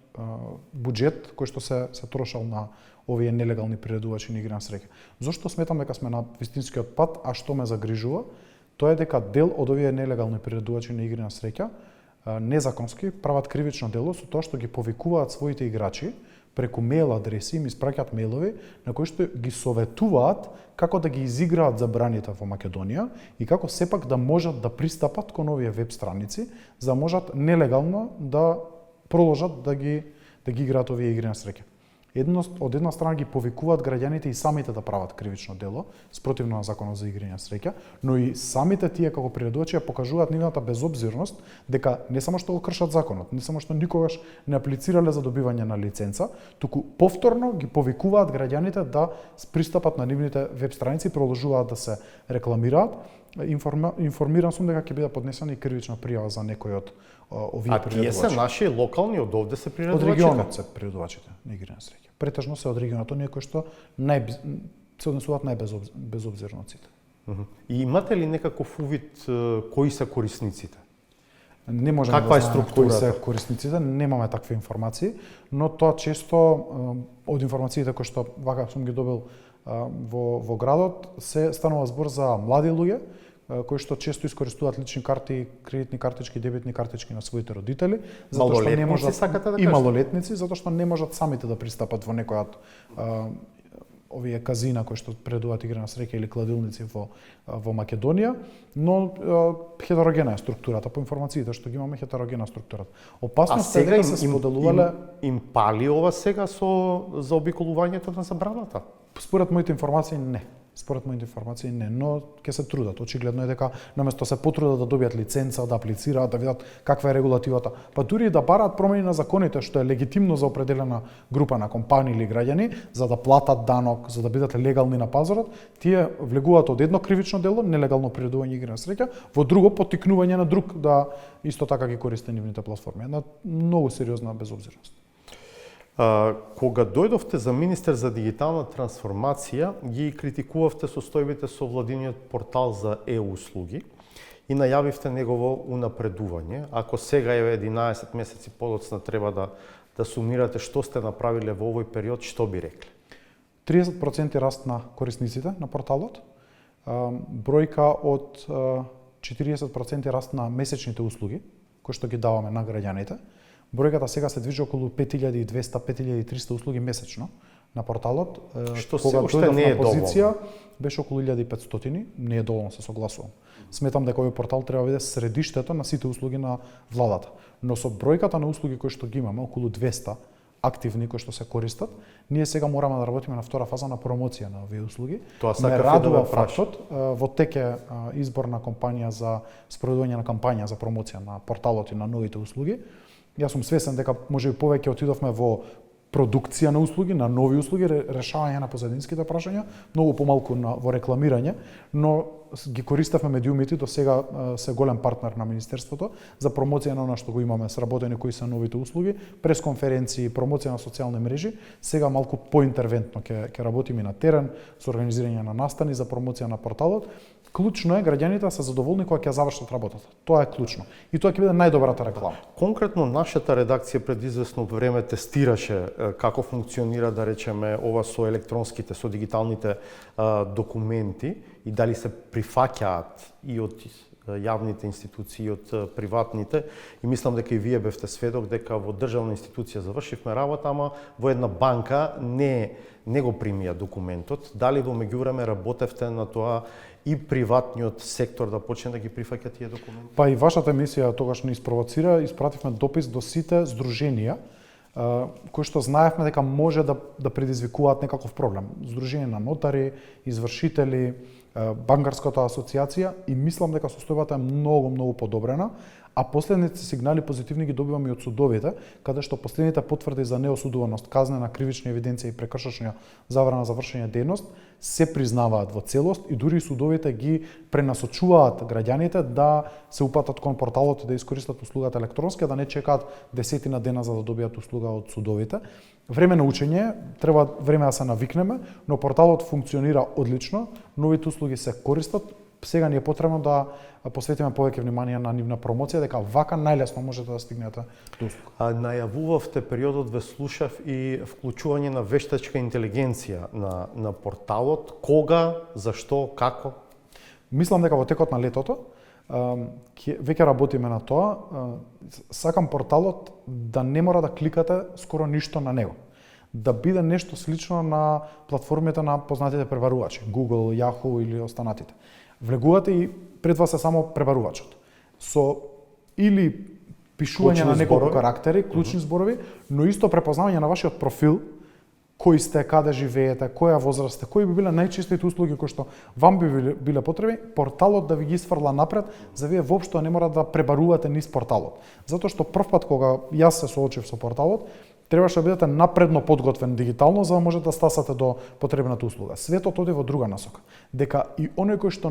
буџет кој што се трошал на овие нелегални приредувачи на игри на среќа. Зошто сметам дека сме на вистинскиот пат, а што ме загрижува, тоа е дека дел од овие нелегални приредувачи на игри на среќа незаконски прават кривично дело со тоа што ги повикуваат своите играчи преку мејл адреси, им испраќаат мејлови на кои што ги советуваат како да ги изиграат забраните во Македонија и како сепак да можат да пристапат кон овие веб страници, за да можат нелегално да продолжат да ги играат овие игри на среќа. Од една страна ги повикуваат граѓаните и самите да прават кривично дело, спротивно на законот за игри на среќа, но и самите тие како приредувачи ја покажуваат нивната безобзирност дека не само што го кршат законот, не само што никогаш не аплицирале за добивање на лиценца, туку повторно ги повикуваат граѓаните да пристапат на нивните веб страници, продолжуваат да се рекламираат. Информиран сум дека ќе биде поднесена и кривична пријава за некој од овие приредувачи. А тие се наши локални, од овде се приредувачите? Од регионот се приредувачите на игри на среќа. Претежно се од регионот, оние кои што се однесуваат најбезобзирно од сите. И имате ли некаков увид кои се корисниците? Не можеме Каква е да знаеме кои се структурата? корисниците, немаме такви информации, но тоа често од информациите кои што вака сум ги добил во градот се станува збор за млади луѓе кои што често искористуваат лични карти, кредитни картички, дебитни картички на своите родители, затоа што не можат сакате да и кажете? малолетници, затоа што не можат самите да пристапат во некоја од овие казина кои што предуваат игри на среќа или кладилници во Македонија, но хетерогена е структурата, по информациите што ги имаме, хетерогена структурата. Опасност е дека се споделувале им пали ова сега со заобиколувањето на забраната? Според моите информации не. Според моите информации не, но ќе се трудат. Очигледно е дека наместо се потрудат да добијат лиценца, да аплицираат, да видат каква е регулативата, па дури и да бараат промени на законите, што е легитимно за определена група на компании или граѓани, за да платат данок, за да бидат легални на пазарот, тие влегуваат од едно кривично дело, нелегално приредување игри на среќа, во друго поттикнување на друг да исто така ги користи нивните платформи. Една многу сериозна безобзирност. Кога дојдовте за министер за дигитална трансформација, ги критикувавте состојбите со владиниот портал за e-услуги и најавивте негово унапредување. Ако сега еве 11 месеци подоцна треба да сумирате што сте направиле во овој период, што би рекле? 30% раст на корисниците на порталот, бројка од 40% раст на месечните услуги кои што ги даваме на граѓаните. Бројката сега се движи околу 5200-5300 услуги месечно на порталот. Што кога уште не е на позиција доволно. беше околу 1500, не е доволно, се согласувам. Сметам дека овој портал треба да биде средиштето на сите услуги на владата. Но со бројката на услуги кои што ги имаме, околу 200 активни кои што се користат, ние сега мораме да работиме на втора фаза на промоција на овие услуги. Тоа ме сакав радува да ве прашам. фактот во теке изборна кампања за спроведување на кампања за промоција на порталот и на новите услуги. Јас сум свесен дека може би повеќе отидовме во продукција на услуги, на нови услуги, решавање на позадинските прашања, многу помалку во рекламирање, но ги користевме медиумите, до сега се голем партнер на Министерството за промоција на она што го имаме, сработени кои се новите услуги, прес конференции, промоција на социјални мрежи. Сега малку поинтервентно ќе работиме на терен со организирање на настани за промоција на порталот. Клучно е граѓаните да се задоволни кога ќе завршат работата. Тоа е клучно. И тоа ќе биде најдобрата реклама. Конкретно нашата редакција пред известно време тестираше како функционира, да речеме, ова со електронските, со дигиталните документи и дали се прифаќаат и од јавните институции и од приватните. И мислам дека и вие бевте сведок дека во државна институција завршивме работа, ама во една банка не го примија документот. Дали во меѓувреме работевте на тоа и приватниот сектор да почне да ги прифаќа тие документи? Па и вашата емисија тогаш не испровоцира, испративме допис до сите здруженија кои што знаевме дека може да предизвикуваат некаков проблем. Здружение на нотари, извршители, банкарската асоциација, и мислам дека состојбата е многу подобрена, а последните сигнали позитивни ги добиваме и од судовите, каде што последните потврди за неосудуваност, казнена, кривична евиденција и прекршачна забрана за вршење дејност се признаваат во целост и дури судовите ги пренасочуваат граѓаните да се упатат кон порталот и да искористат услугата електронски, да не чекаат десетина дена за да добијат услуга од судовите. Време на учење, треба време да се навикнеме, но порталот функционира одлично, новите услуги се користат. Сега ни е потребно да посветиме повеќе внимание на нивна промоција, дека вака најлесно можете да стигнете до услуга. Најавувавте периодот, ве слушав, и вклучување на вештачка интелигенција на порталот. Кога, зашто, како? Мислам дека во текот на летото веќе работиме на тоа. Сакам порталот да не мора да кликате скоро ништо на него. Да биде нешто слично на платформите на познатите пребарувачи, Google, Yahoo или останатите. Влегувате и пред вас е само пребарувачот. Со или пишување на неколку карактери, клучни зборови, но исто препознавање на вашиот профил, кои сте, каде живеете, која возраст сте, кои би биле најчистите услуги кои што вам би биле потребни, порталот да ви ги сфрла напред, за вие воопшто не мора да пребарувате низ порталот. Затоа што првпат кога јас се соочив со порталот, требаше да бидете напредно подготвен дигитално за да можете да стасате до потребната услуга. Светот оди во друга насока. Дека и оној кој што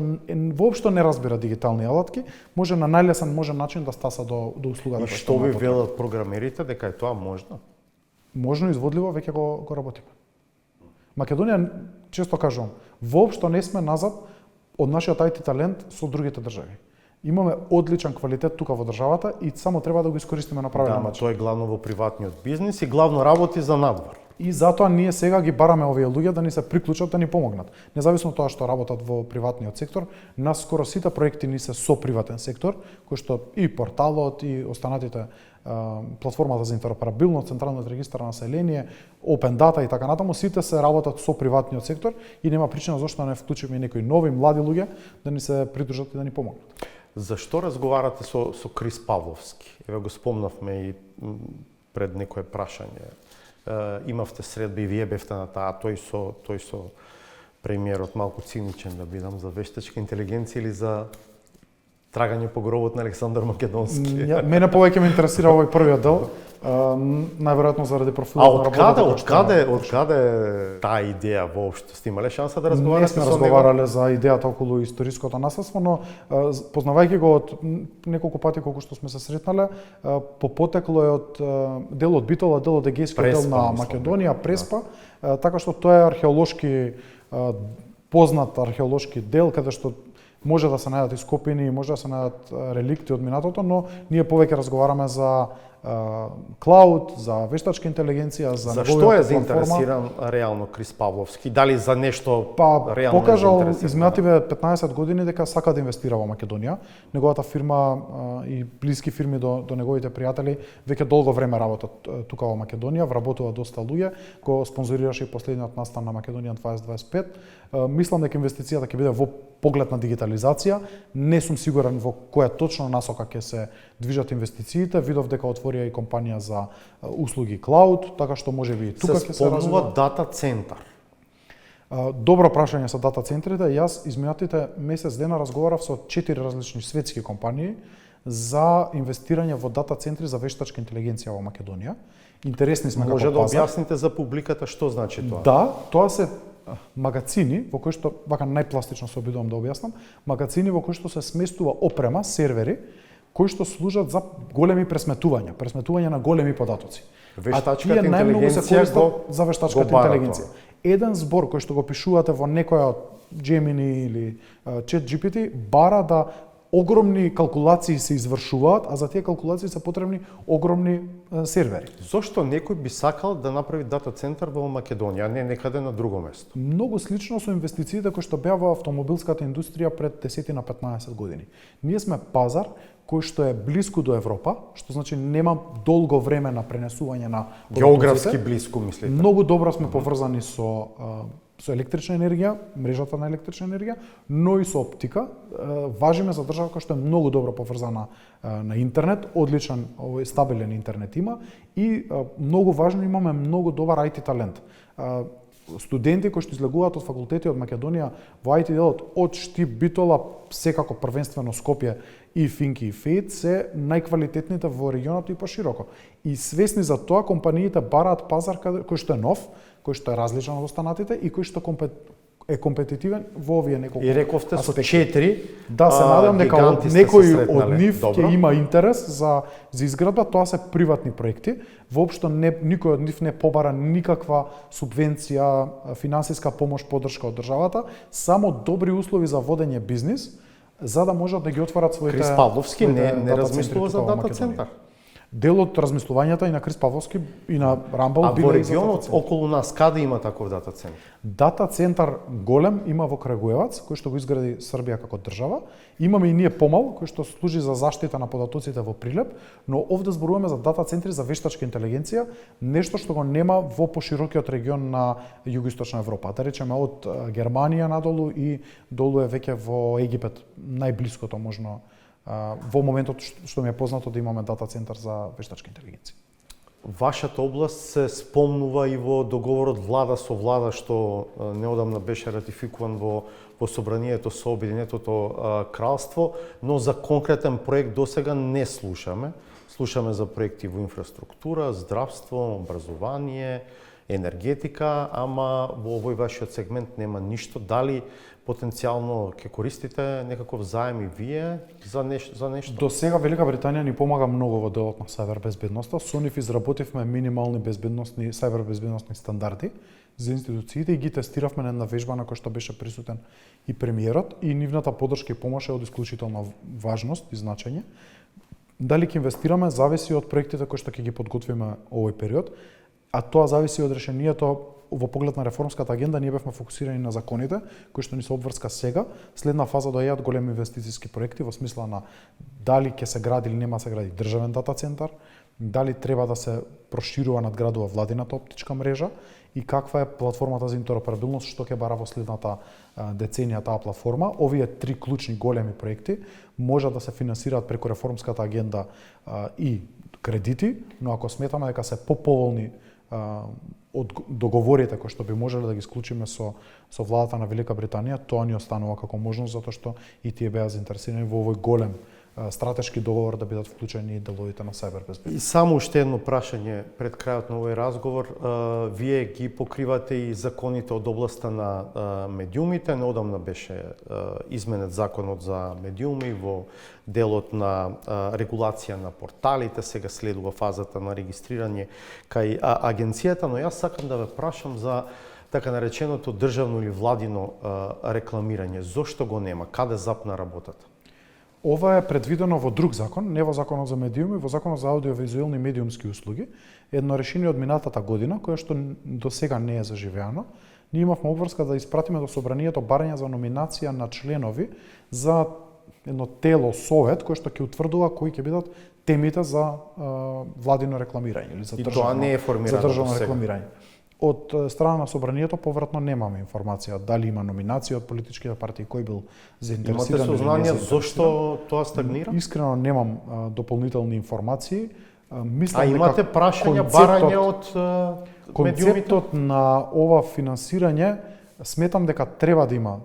воопшто не разбира дигитални алатки, може на најлесен начин да стаса до услугата. И што ви велат програмерите дека е тоа можно? Можно, изводливо, веќе го работиме. Македонија, често кажувам, воопшто не сме назад од нашиот IT талент со другите држави. Имаме одличен квалитет тука во државата и само треба да го искористиме на правилен Да, начин. тој е главно во приватниот бизнис и главно работи за надвор. И затоа ние сега ги бараме овие луѓе да ни се приклучат, да ни помогнат. Независно од тоа што работат во приватниот сектор, нас скоро сите проекти ни се со приватен сектор, кој што и порталот и останатите платформата за интероперабилност, Централниот регистар на население, Open Data и така натаму, сите се работат со приватниот сектор и нема причина зашто не вклучиме и некои нови млади луѓе да ни се придружат и да ни помогнат. Зашто разговарате со Крис Павловски? Еве го спомнавме и пред некое прашање. Имавте средба и вие бевте на таа, тој со премиерот, малку циничен да бидам, за вештачка интелигенција или за трагање по гробот на Александар Македонски? Мене повеќе ме интересира овој првиот дел, најверојатно заради профилот на работата. Откаде таа идеја воопшто? Сте имале шанса да Не разговарате сме со него? разговарале за идејата околу историското наследство, но познавајќи го од неколку пати колку што сме се сретнале, по потекло е од дел од Битола, дел од Егејскиот дел на Македонија, Преспа, така што тоа е археолошки познат археолошки дел каде што може да се најдат ископини, може да се најдат реликти од минатото, но ние повеќе разговараме за клауд, за вештачка интелигенција, за Зашто е заинтересиран реално Крис Павловски? Дали за нешто реално покажал заинтересиран? изминативе 15 години дека сака да инвестира во Македонија. Неговата фирма и блиски фирми до неговите пријатели веќе долго време работат тука во Македонија, вработува доста луѓе, го спонзорираше и последниот настан на Македонија 2025. Мислам дека инвестицијата ќе биде во поглед на дигитализација. Не сум сигурен во која точно насока ќе се движат инвестициите. Видов дека отворија и компанија за услуги клауд, така што можеби и тука ќе се развива. Се спомнува дата центар. Добро прашање за дата центрите. Јас изминатите месец дена разговарав со 4 различни светски компании за инвестирање во дата центри за вештачка интелигенција во Македонија. Интересни сме како Може да пазар. објасните за публиката што значи тоа? Да, тоа се магацини во кои што, вака најпластично се обидувам да објаснам, магацини во кои што се сместува опрема, сервери, кои што служат за големи пресметување на големи податоци. Вештачката интелигенција се користат за го вештачката бара интелигенција. Еден збор кој што го пишувате во некоја Gemini или ChatGPT бара да огромни калкулации се извршуваат, а за тие калкулации се потребни огромни сервери. Зошто некој би сакал да направи дата центар во Македонија, а не некаде на друго место? Многу слично со инвестициите кои што беа во автомобилската индустрија пред 10 на 15 години. Ние сме пазар кој што е блиску до Европа, што значи нема долго време на пренесување на Географски блиску, мислите? Многу добро сме поврзани со електрична енергија, мрежата на електрична енергија, но и со оптика. Важиме за држава која што е многу добро поврзана на интернет, одличен стабилен интернет има и многу важно имаме многу добар IT талент. Студенти кои што излегуваат од факултети од Македонија во IT делот од Штип, Битола, секако првенствено Скопје и Финки и Фейт се најквалитетните во регионот и пошироко. И свесни за тоа компаниите бараат пазар кој што е нов, кој што е различен од останатите и кој што е компетитивен во овие неколку И рековте со аспекти. 4 Да, се надевам дека гиганти сте некој се од сретнале. нив Добро. ќе има интерес за изградба, тоа се приватни проекти. Воопшто никој од нив не побара никаква субвенција, финансиска помош, поддршка од државата, само добри услови за водење бизнис, за да можат да ги отворат своите Крис Павловски не дата размислува центри за тука во дата Македонија. центар. Дел од размислувањата и на Крис Павловски и на Рамбал А во биле и за регионот дата центар. околу нас каде има таков дата центар? Дата центар голем има во Крагуевац, кој што го изгради Србија како држава. Имаме и ние помал, кој што служи за заштита на податоците во Прилеп, но овде зборуваме за дата центри за вештачка интелигенција, нешто што го нема во поширокиот регион на југоисточна Европа. Да речеме од Германија надолу и долу е веќе во Египет, најблиското можно во моментот што ми е познато да имаме дата центар за вештачка интелигенција. Вашата област се спомнува и во договорот влада со влада што неодамна беше ратификуван во собранието со Обединетото кралство, но за конкретен проект досега не слушаме. Слушаме за проекти во инфраструктура, здравство, образование енергетика, ама во овој вашиот сегмент нема ништо. Дали потенцијално ќе користите некаков заем и вие за нешто? До сега Велика Британија ни помага многу во делот на сајбер безбедноста. Со нив изработивме минимални сајбер безбедносни стандарди за институциите и ги тестиравме на една вежба на која што беше присутен и премиерот, и нивната поддршка и помош е од исклучителна важност и значење. Дали ќе инвестираме зависи од проектите кои што ќе ги подготвиме овој период, а тоа зависи од решението. Во поглед на реформската агенда ние бевме фокусирани на законите кои што ни се обврска сега. Следна фаза доаѓаат големи инвестициски проекти во смисла на дали ќе се гради или нема се гради државен дата центар, дали треба да се проширува, надградува владината оптичка мрежа и каква е платформата за интероперабилност што ќе бара во следната деценија таа платформа. Овие три клучни големи проекти може да се финансираат преку реформската агенда и кредити, но ако сметаме дека се поповолни од договорите кои што би можеле да ги склучиме со владата на Велика Британија, тоа ни останува како можност затоа што и тие беа заинтересирани во овој голем стратешки договор да бидат вклучени и деловите на сајбер безбедност. И само уште едно прашање пред крајот на овој разговор. Вие ги покривате и законите од областа на медиумите. Неодамна беше изменет законот за медиуми во делот на регулација на порталите, сега следува фазата на регистрирање кај агенцијата, но јас сакам да ве прашам за така нареченото државно или владино рекламирање. Зошто го нема? Каде запна работата? Ова е предвидено во друг закон, не во законот за медиуми, во законот за аудиовизуелни медиумски услуги. Едно решение од минатата година, кое што до сега не е заживеано. Ние имавме обврска да испратиме до собранието барање за номинација на членови за едно тело, совет, кој што ќе утврдува кои ќе бидат темите за владино рекламирање или за државно, тоа не е формирано за државно рекламирање. Од страна на собранието повратно немаме информација дали има номинација од политичките партии, кој бил заинтересиран. Имате сознание зошто тоа стагнира? Искрено немам дополнителни информации. Мислам имате прашања, барање од медиумите? Концептот на ова финансирање сметам дека треба да има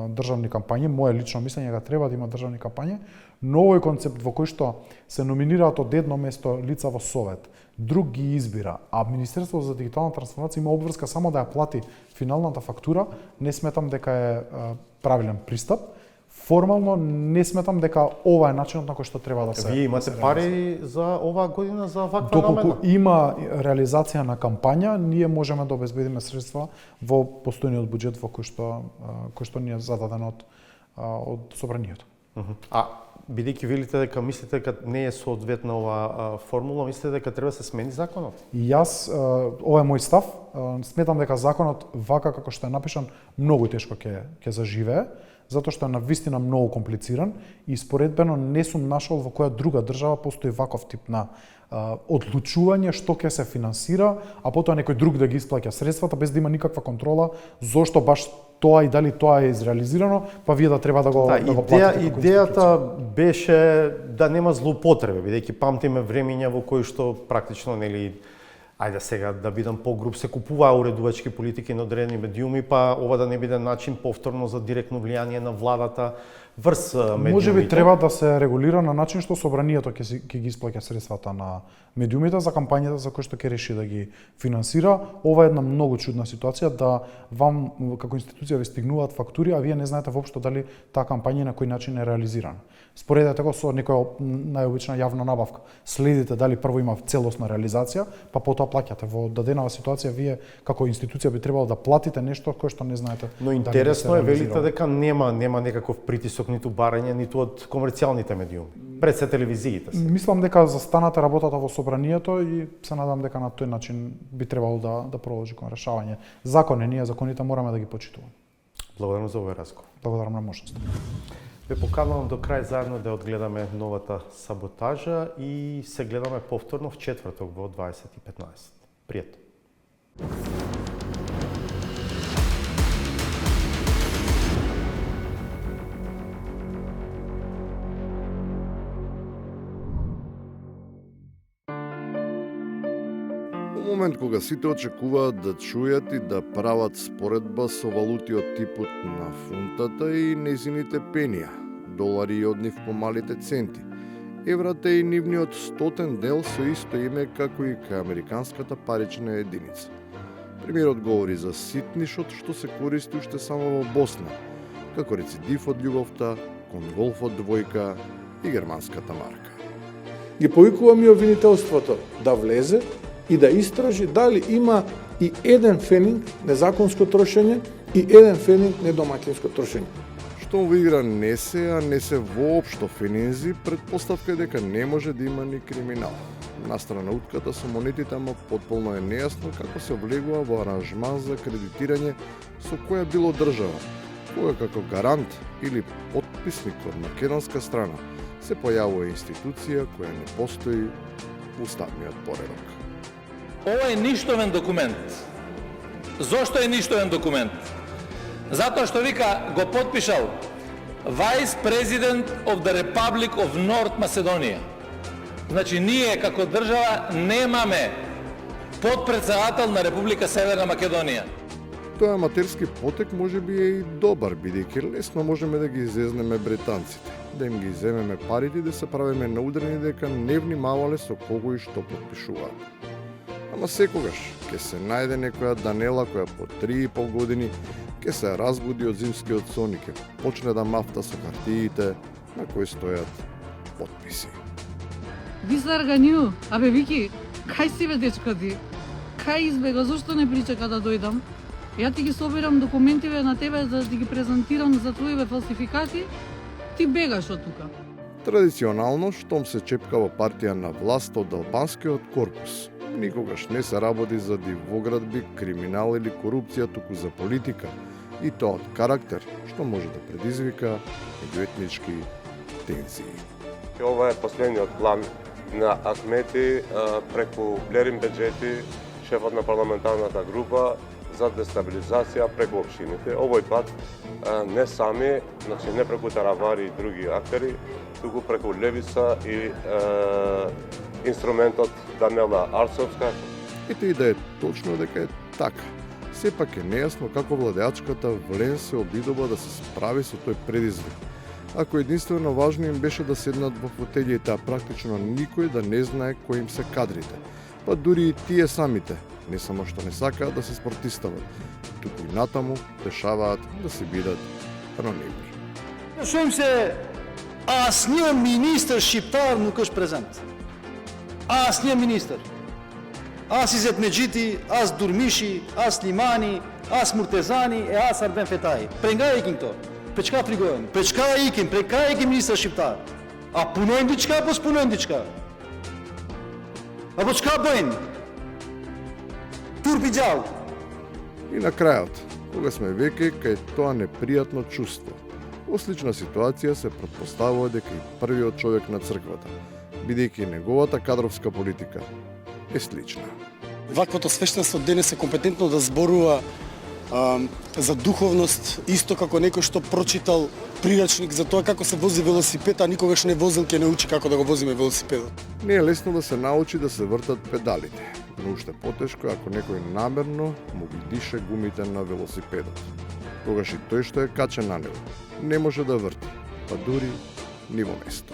државни кампањи, мое лично мислење дека треба да има државни кампањи, но овој концепт во кој што се номинираат од едно место лица во совет, друг ги избира, а Министерството за дигитална трансформација има обврска само да ја плати финалната фактура, не сметам дека е правилен пристап. Формално не сметам дека ова е начинот на кој што треба да се. Вие имате пари за оваа година за ваква намена? Доколку има реализација на кампања, ние можеме да обезбедиме средства во постојниот буџет во кој што ни е зададен од собранието. А бидејќи велите дека мислите дека не е соодветна оваа формула, мислите дека треба да се смени законот? И јас, ова е мој став, сметам дека законот вака како што е напишан многу тешко ќе заживее, затоа што е навистина многу комплициран и споредбено не сум нашол во која друга држава постои ваков тип на одлучување што ќе се финансира, а потоа некој друг да ги исплаќа средствата без да има никаква контрола зошто баш тоа и дали тоа е изреализирано, па вие да треба да го платите. Идејата беше да нема злоупотреби, бидејќи памтиме времиња во кои што практично ајде сега да бидам погруп, се купуваа уредувачки политики на одредени медиуми, па ова да не биде начин повторно за директно влијание на владата врз медиумите. Можеби треба да се регулира на начин што собранието ќе ги исплаќа средствата на медиумите за кампањата за кои што ќе реши да ги финансира. Ова е една многу чудна ситуација да вам како институција ви стигнуваат фактури, а вие не знаете воопшто дали таа кампања на кој начин е реализирана. Споредете го со некоја најобична јавна набавка. Следите дали прво има целосна реализација, па потоа плаќате. Во даденава ситуација вие како институција би требало да платите нешто кое што не знаете. Но интересно е велите дека нема некаков притисок ниту барање, ниту од комерцијалните медиуми, пред се телевизиите. Мислам дека застанате работата во собранието и се надам дека на тој начин би требало да продолжи кон решавање. Ние законите мораме да ги почитуваме. Благодарам за овој разговор. Благодарам на можноста. Ве поканувам до крај заедно да одгледаме новата Саботажа и се гледаме повторно в четврток во 20:15. Пријатно. Момент кога сите очекуваат да чујат и да прават споредба со валути од типот на фунтата и незините пенија, долари и од нив помалите центи, еврата и нивниот стотен дел со исто име како и кај американската парична единица. Премиерот говори за ситнишот што се користи уште само во Босна, како рецидив од љубовта, кон голфот двојка и германската марка. Ги повикувам и обвинителството да влезе и да истражи дали има и еден фенинг незаконско трошење и еден фенинг недомаќинско трошење. Што во игра не се, а не се воопшто фенинзи, предпоставка е дека не може да има ни криминал. Настрана утката со монетите, ама потполно е нејасно како се влегува во аранжман за кредитирање со која било држава, кога како гарант или подписник од македонска страна се појавува институција која не постои во уставниот поредок. Ова е ништовен документ. Зошто е ништовен документ? Затоа што вика го потпишал Vice President of the Republic of North Macedonia. Значи ние како држава немаме подпредседател на Република Северна Македонија. Тој аматерски потек може би е и добар, бидејќи лесно можеме да ги изезнеме британците, да им ги земеме парите и да се правиме наудрени дека не внимавале со кого и што подпишуваат. Ама секогаш ќе се најде некоја Данела која по 3,5 години ќе се разбуди од зимскиот сон и ќе почне да мафта со хартиите на кои стојат потписи. Визарганју, абе Вики, кај си бе дечко ти? Кај избега, зошто не причека да дојдам? Ја ти ги собирам документиве на тебе за да ти ги презентирам за твоиве фалсификати, ти бегаш од тука. Традиционално, штом се чепкава партија на власт од албанскиот корпус, никогаш не се работи за дивоградби, криминал или корупција, туку за политика, и тоа од карактер, што може да предизвика меѓуетнички тензии. Ова е последниот план на Ахмети преку Блерин Беџети, шефот на парламентарната група, за дестабилизација преку општините. Овој пат не сами, значи не преку Таравари и други актери, туку преку Левица и инструментот Данела Арцовска. Ете и да е точно дека е така. Сепак е нејасно како владеачката Влен се обидува да се справи со тој предизвик. Ако единствено важно им беше да седнат во фотелите, а практично никој да не знае кои им се кадрите. Па дури и тие самите, не само што не сакаат да се спротистават, туку и натаму решаваат да се бидат анонимни. Шоим се, аз не министр шиптар нукаш презент. Аз не министр. Аз Изет Меджити, аз Дурмиши, аз Лимани, аз Муртезани, аз Арбен Фетаи. Пренгајќин то. Пречка пригоен. Прекајќин министр шиптар. А пуноендичка, пос пуноендичка. А почка боен. Турбиџал. И на крајот, кога сме веќе кај тоа непријатно чувство, во слична ситуација се претпоставува дека и првиот човек на црквата, бидејќи неговата кадровска политика е слична. Ваквото свештенство денес е компетентно да зборува за духовност, исто како некој што прочитал прирачник за тоа како се вози велосипед, а никогаш не возил, ќе не учи како да го возиме велосипедот. Не е лесно да се научи да се вртат педалите, но уште потешко ако некој намерно му ги дише гумите на велосипедот. Тогаш и тој што е качен на него не може да врти, па дури ни во место.